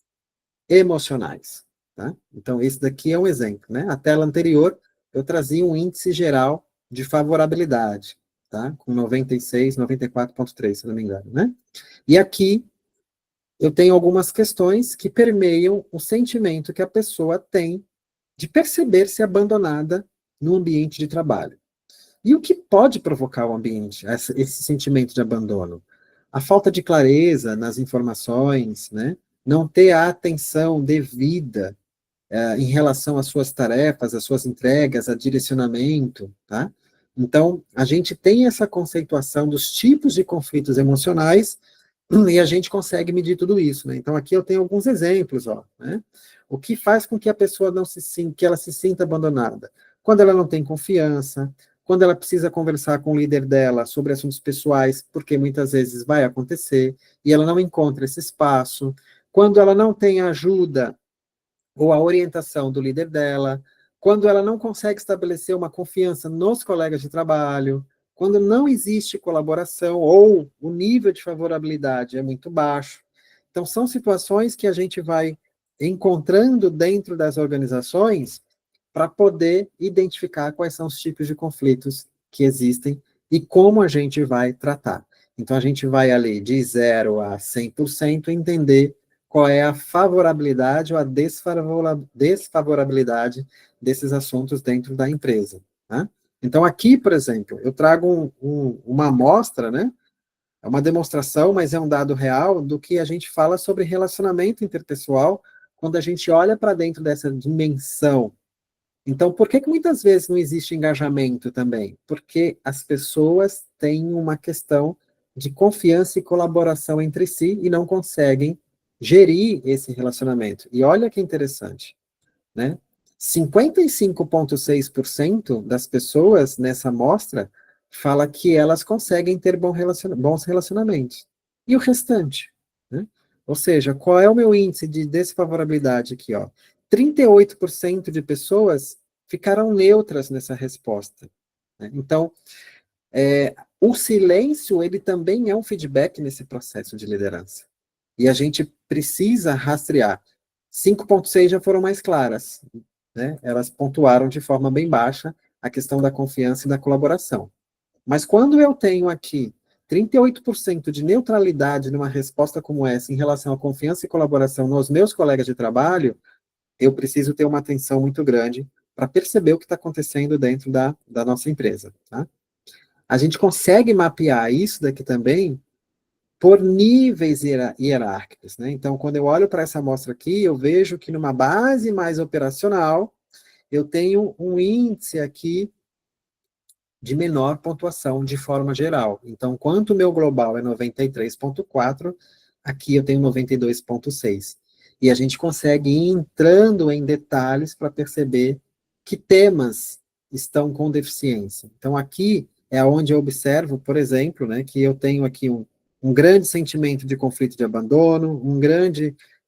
emocionais. Tá? Então, esse daqui é um exemplo. Né? A tela anterior, eu trazia um índice geral de favorabilidade, tá? Com 96, 94,3, se não me engano. Né? E aqui, eu tenho algumas questões que permeiam o sentimento que a pessoa tem de perceber-se abandonada no ambiente de trabalho. E o que pode provocar o ambiente, esse sentimento de abandono? A falta de clareza nas informações, né? Não ter a atenção devida em relação às suas tarefas, às suas entregas, a direcionamento, tá? Então, a gente tem essa conceituação dos tipos de conflitos emocionais e a gente consegue medir tudo isso, né? Então, aqui eu tenho alguns exemplos, ó, né? O que faz com que a pessoa não se sinta, que ela se sinta abandonada? Quando ela não tem confiança, quando ela precisa conversar com o líder dela sobre assuntos pessoais, porque muitas vezes vai acontecer, e ela não encontra esse espaço, quando ela não tem ajuda ou a orientação do líder dela, quando ela não consegue estabelecer uma confiança nos colegas de trabalho, quando não existe colaboração ou o nível de favorabilidade é muito baixo. Então, são situações que a gente vai encontrando dentro das organizações para poder identificar quais são os tipos de conflitos que existem e como a gente vai tratar. Então, a gente vai ali de 0 a 100% entender qual é a favorabilidade ou a desfavorabilidade desses assuntos dentro da empresa. Né? Então, aqui, por exemplo, eu trago uma amostra, né? É uma demonstração, mas é um dado real do que a gente fala sobre relacionamento interpessoal quando a gente olha para dentro dessa dimensão. Então, por que muitas vezes não existe engajamento também? Porque as pessoas têm uma questão de confiança e colaboração entre si e não conseguem gerir esse relacionamento. E olha que interessante, né? 55,6% das pessoas nessa amostra fala que elas conseguem ter bons relacionamentos. E o restante? Né? Ou seja, qual é o meu índice de desfavorabilidade aqui? Ó? 38% de pessoas ficaram neutras nessa resposta. Né? Então, o silêncio, ele também é um feedback nesse processo de liderança. E a gente precisa rastrear. 5,6 já foram mais claras. Né? Elas pontuaram de forma bem baixa a questão da confiança e da colaboração. Mas quando eu tenho aqui 38% de neutralidade numa resposta como essa em relação à confiança e colaboração nos meus colegas de trabalho, eu preciso ter uma atenção muito grande para perceber o que está acontecendo dentro da nossa empresa. Tá? A gente consegue mapear isso daqui também por níveis hierárquicos. Né? Então, quando eu olho para essa amostra aqui, eu vejo que numa base mais operacional, eu tenho um índice aqui de menor pontuação de forma geral. Então, quanto o meu global é 93,4, aqui eu tenho 92,6. E a gente consegue ir entrando em detalhes para perceber que temas estão com deficiência. Então, aqui é onde eu observo, por exemplo, né, que eu tenho aqui um grande sentimento de conflito de abandono,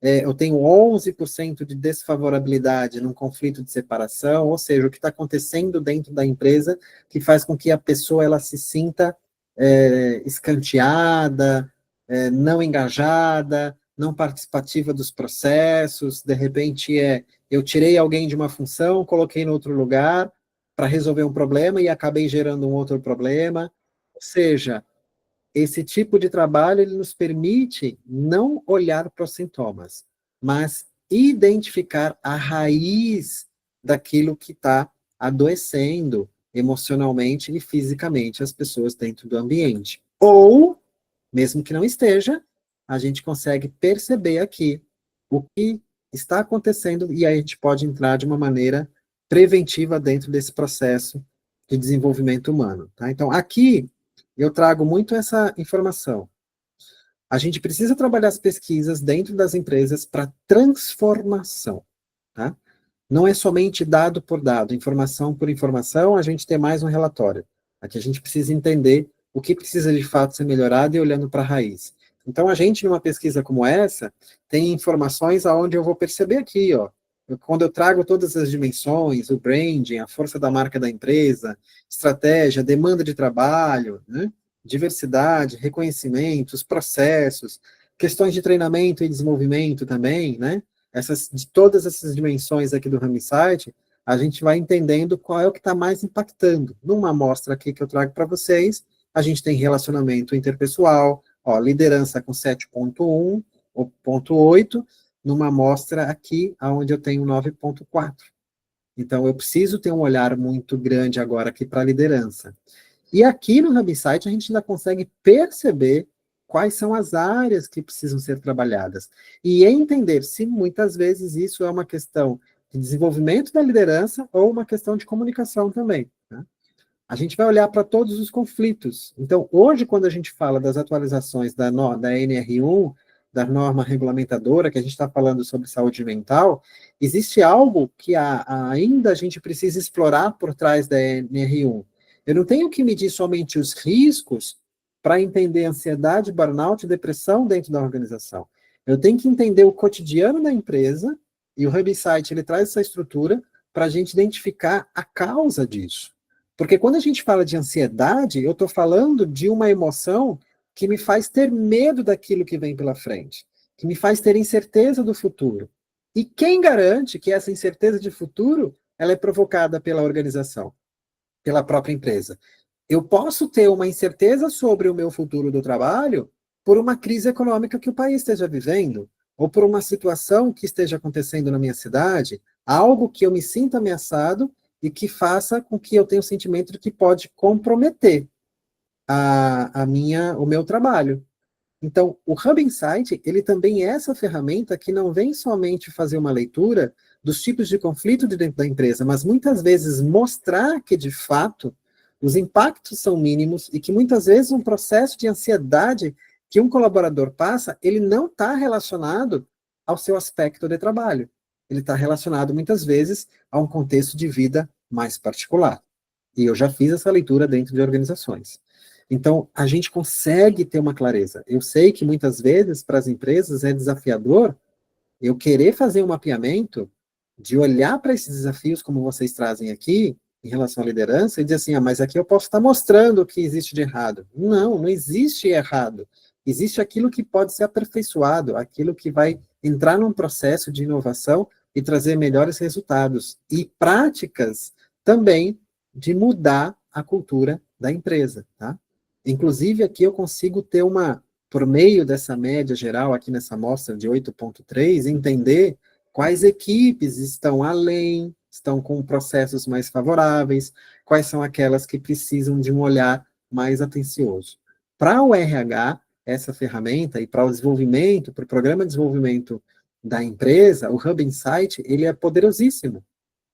eu tenho 11% de desfavorabilidade num conflito de separação, ou seja, o que está acontecendo dentro da empresa que faz com que a pessoa ela se sinta escanteada, não engajada, não participativa dos processos, de repente eu tirei alguém de uma função, coloquei em outro lugar para resolver um problema e acabei gerando um outro problema, ou seja, esse tipo de trabalho ele nos permite não olhar para os sintomas, mas identificar a raiz daquilo que está adoecendo emocionalmente e fisicamente as pessoas dentro do ambiente. Ou, mesmo que não esteja, a gente consegue perceber aqui o que está acontecendo e aí a gente pode entrar de uma maneira preventiva dentro desse processo de desenvolvimento humano. Tá? Então, aqui eu trago muito essa informação. A gente precisa trabalhar as pesquisas dentro das empresas para transformação. Tá? Não é somente dado por dado, informação por informação, a gente tem mais um relatório. Aqui a gente precisa entender o que precisa de fato ser melhorado e olhando para a raiz. Então, a gente, numa pesquisa como essa, tem informações aonde eu vou perceber aqui, ó, quando eu trago todas as dimensões, o branding, a força da marca da empresa, estratégia, demanda de trabalho, né, diversidade, reconhecimento, os processos, questões de treinamento e desenvolvimento também, né, de todas essas dimensões aqui do Raminsite, a gente vai entendendo qual é o que está mais impactando. Numa amostra aqui que eu trago para vocês, a gente tem relacionamento interpessoal, ó, liderança com 7,1, ou 0,8, numa amostra aqui, onde eu tenho 9,4. Então, eu preciso ter um olhar muito grande agora aqui para a liderança. E aqui no Hubsite, a gente ainda consegue perceber quais são as áreas que precisam ser trabalhadas. E entender se muitas vezes isso é uma questão de desenvolvimento da liderança ou uma questão de comunicação também. Né? A gente vai olhar para todos os conflitos. Então, hoje, quando a gente fala das atualizações da NR1, da norma regulamentadora, que a gente está falando sobre saúde mental, existe algo que ainda a gente precisa explorar por trás da NR1. Eu não tenho que medir somente os riscos para entender ansiedade, burnout e depressão dentro da organização. Eu tenho que entender o cotidiano da empresa, e o Hubsite ele traz essa estrutura para a gente identificar a causa disso. Porque quando a gente fala de ansiedade, eu estou falando de uma emoção que me faz ter medo daquilo que vem pela frente, que me faz ter incerteza do futuro. E quem garante que essa incerteza de futuro ela é provocada pela organização, pela própria empresa? Eu posso ter uma incerteza sobre o meu futuro do trabalho por uma crise econômica que o país esteja vivendo, ou por uma situação que esteja acontecendo na minha cidade, algo que eu me sinta ameaçado e que faça com que eu tenha o sentimento de que pode comprometer o meu trabalho. Então, o Hub Insight, ele também é essa ferramenta que não vem somente fazer uma leitura dos tipos de conflito de dentro da empresa, mas muitas vezes mostrar que, de fato, os impactos são mínimos e que muitas vezes um processo de ansiedade que um colaborador passa, ele não está relacionado ao seu aspecto de trabalho. Ele está relacionado, muitas vezes, a um contexto de vida mais particular. E eu já fiz essa leitura dentro de organizações. Então, a gente consegue ter uma clareza. Eu sei que muitas vezes, para as empresas, é desafiador eu querer fazer um mapeamento de olhar para esses desafios, como vocês trazem aqui, em relação à liderança, e dizer assim, mas aqui eu posso estar mostrando o que existe de errado. Não, não existe errado. Existe aquilo que pode ser aperfeiçoado, aquilo que vai entrar num processo de inovação e trazer melhores resultados. E práticas também de mudar a cultura da empresa, tá? Inclusive, aqui eu consigo ter por meio dessa média geral, aqui nessa amostra de 8,3, entender quais equipes estão além, estão com processos mais favoráveis, quais são aquelas que precisam de um olhar mais atencioso. Para o RH, essa ferramenta, e para o desenvolvimento, para o programa de desenvolvimento da empresa, o Hub Insight, ele é poderosíssimo,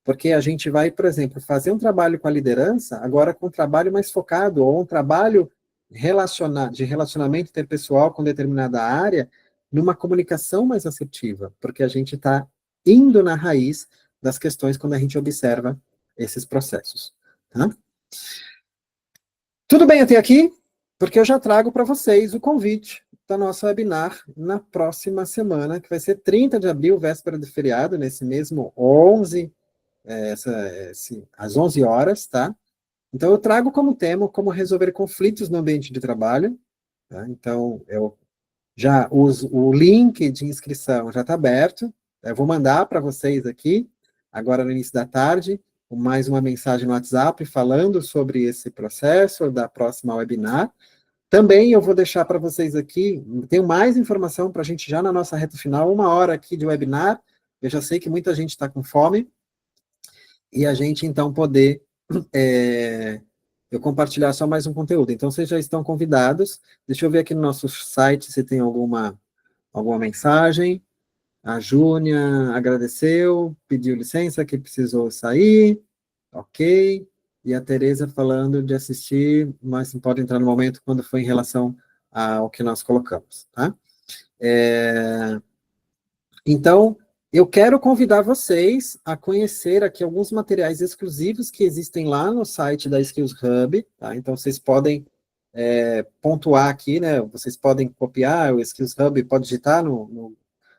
porque a gente vai, por exemplo, fazer um trabalho com a liderança, agora com um trabalho mais focado, ou um trabalho de relacionamento interpessoal com determinada área, numa comunicação mais assertiva, porque a gente está indo na raiz das questões quando a gente observa esses processos. Tá? Tudo bem até aqui? Porque eu já trago para vocês o convite da nossa webinar na próxima semana, que vai ser 30 de abril, véspera do feriado, nesse mesmo 11, às 11 horas, tá? Então, eu trago como tema como resolver conflitos no ambiente de trabalho. Tá? Então, eu já uso o link de inscrição, já está aberto. Eu vou mandar para vocês aqui, agora no início da tarde, mais uma mensagem no WhatsApp falando sobre esse processo da próxima webinar. Também eu vou deixar para vocês aqui, tenho mais informação para a gente já na nossa reta final, 1 hora aqui de webinar. Eu já sei que muita gente está com fome, e a gente, então, poder eu compartilhar só mais um conteúdo. Então, vocês já estão convidados. Deixa eu ver aqui no nosso site se tem alguma mensagem. A Júnia agradeceu, pediu licença, que precisou sair. Ok. E a Tereza falando de assistir, mas pode entrar no momento quando for em relação ao que nós colocamos. Tá? Então, eu quero convidar vocês a conhecer aqui alguns materiais exclusivos que existem lá no site da Skills Hub, tá? Então, vocês podem pontuar aqui, né? Vocês podem copiar o Skills Hub, pode digitar no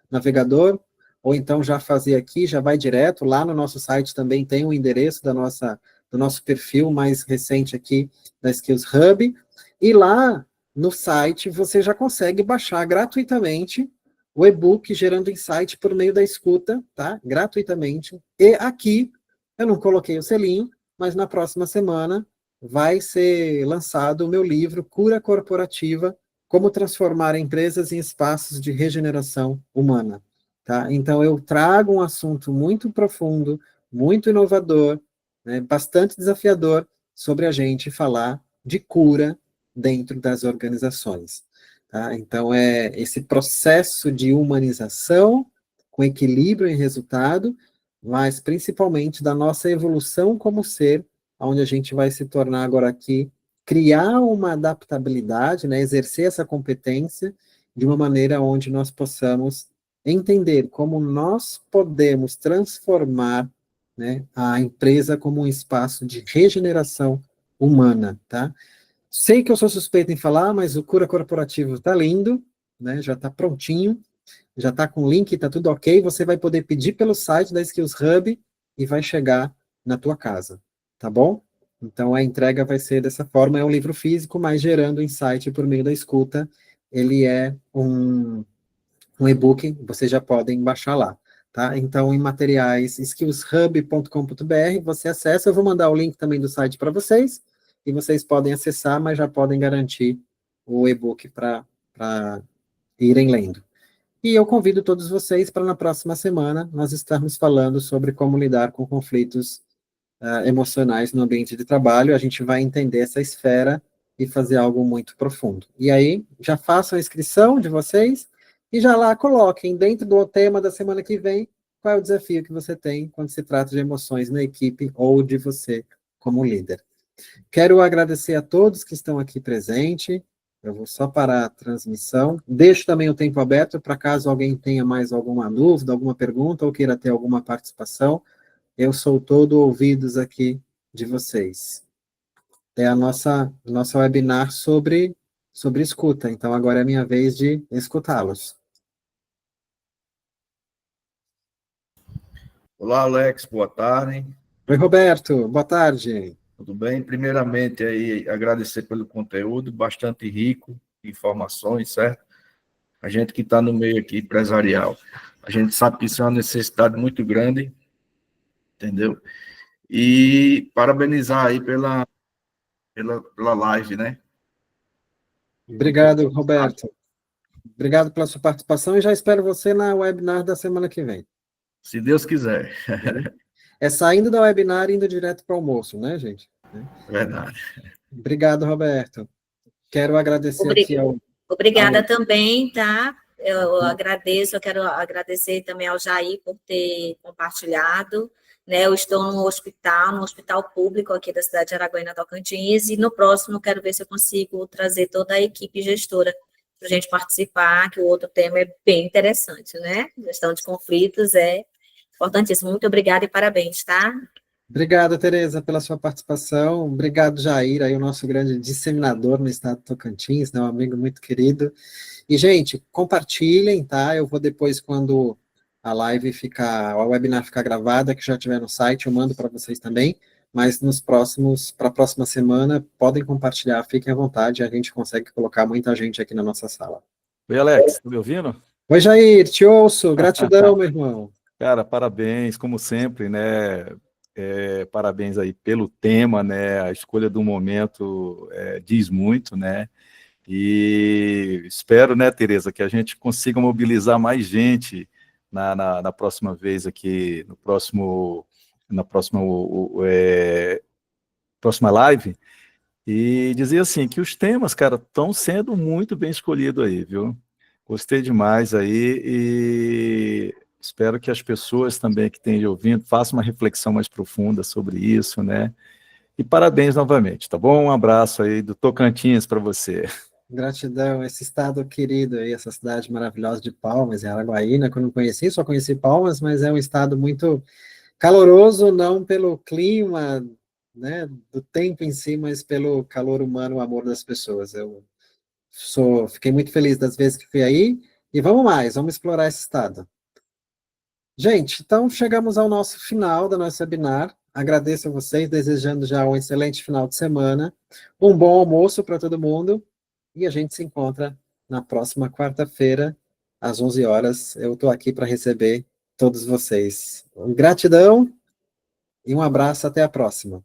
navegador, ou então já fazer aqui, já vai direto. Lá no nosso site também tem o endereço do nosso perfil mais recente aqui da Skills Hub, e lá no site você já consegue baixar gratuitamente o e-book Gerando Insight por meio da escuta, tá? Gratuitamente. E aqui, eu não coloquei o selinho, mas na próxima semana vai ser lançado o meu livro Cura Corporativa, Como Transformar Empresas em Espaços de Regeneração Humana. Tá? Então, eu trago um assunto muito profundo, muito inovador, né, bastante desafiador, sobre a gente falar de cura dentro das organizações. Tá? Então, é esse processo de humanização, com equilíbrio e resultado, mas principalmente da nossa evolução como ser, onde a gente vai se tornar agora aqui, criar uma adaptabilidade, né, exercer essa competência de uma maneira onde nós possamos entender como nós podemos transformar, né, a empresa como um espaço de regeneração humana, tá? Sei que eu sou suspeito em falar, mas o Cura Corporativo está lindo, né? Já está prontinho, já está com o link, está tudo ok. Você vai poder pedir pelo site da Skills Hub e vai chegar na tua casa, tá bom? Então, a entrega vai ser dessa forma. É um livro físico, mas gerando insight por meio da escuta. Ele é um e-book, vocês já podem baixar lá. Tá? Então, em materiais, skillshub.com.br, você acessa. Eu vou mandar o link também do site para vocês, e vocês podem acessar, mas já podem garantir o e-book para irem lendo. E eu convido todos vocês para na próxima semana nós estarmos falando sobre como lidar com conflitos emocionais no ambiente de trabalho. A gente vai entender essa esfera e fazer algo muito profundo. E aí, já façam a inscrição de vocês e já lá coloquem dentro do tema da semana que vem qual é o desafio que você tem quando se trata de emoções na equipe ou de você como líder. Quero agradecer a todos que estão aqui presentes. Eu vou só parar a transmissão. Deixo também o tempo aberto para caso alguém tenha mais alguma dúvida, alguma pergunta ou queira ter alguma participação. Eu sou todo ouvidos aqui de vocês. É a nossa webinar sobre escuta. Então, agora é a minha vez de escutá-los. Olá, Alex, boa tarde. Oi, Roberto, boa tarde. Tudo bem? Primeiramente, aí, agradecer pelo conteúdo, bastante rico, informações, certo? A gente que está no meio aqui empresarial, a gente sabe que isso é uma necessidade muito grande, entendeu? E parabenizar aí pela live, né? Obrigado, Roberto. Obrigado pela sua participação e já espero você na webinar da semana que vem. Se Deus quiser. É saindo da webinar e indo direto para o almoço, né, gente? Verdade. Obrigado, Roberto. Quero agradecer aqui Obrigada também, tá? Eu agradeço, eu quero agradecer também ao Jair por ter compartilhado, né? Eu estou no hospital público aqui da cidade de Araguaína, Tocantins, e no próximo eu quero ver se eu consigo trazer toda a equipe gestora para a gente participar, que o outro tema é bem interessante, né? Gestão de conflitos é importantíssimo. Muito obrigada e parabéns, tá? Obrigado, Tereza, pela sua participação. Obrigado, Jair, aí o nosso grande disseminador no estado de Tocantins, né, um amigo muito querido. E, gente, compartilhem, tá? Eu vou depois, quando a live ficar, a webinar ficar gravada, que já estiver no site, eu mando para vocês também. Mas para a próxima semana, podem compartilhar, fiquem à vontade, a gente consegue colocar muita gente aqui na nossa sala. Oi, Alex, tá me ouvindo? Oi, Jair, te ouço. Gratidão, meu irmão. Cara, parabéns, como sempre, né? Parabéns aí pelo tema, né? A escolha do momento diz muito, né? E espero, né, Tereza, que a gente consiga mobilizar mais gente na próxima vez aqui, na próxima live, e dizer assim, que os temas, cara, estão sendo muito bem escolhidos aí, viu? Gostei demais aí e espero que as pessoas também que estejam ouvindo façam uma reflexão mais profunda sobre isso, né? E parabéns novamente, tá bom? Um abraço aí do Tocantins para você. Gratidão, esse estado querido aí, essa cidade maravilhosa de Palmas, em Araguaína, que eu não conheci, só conheci Palmas, mas é um estado muito caloroso, não pelo clima, né, do tempo em si, mas pelo calor humano, o amor das pessoas. Fiquei muito feliz das vezes que fui aí, e vamos explorar esse estado. Gente, então chegamos ao nosso final da nossa webinar. Agradeço a vocês, desejando já um excelente final de semana, um bom almoço para todo mundo, e a gente se encontra na próxima quarta-feira, às 11 horas. Eu estou aqui para receber todos vocês. Gratidão e um abraço, até a próxima.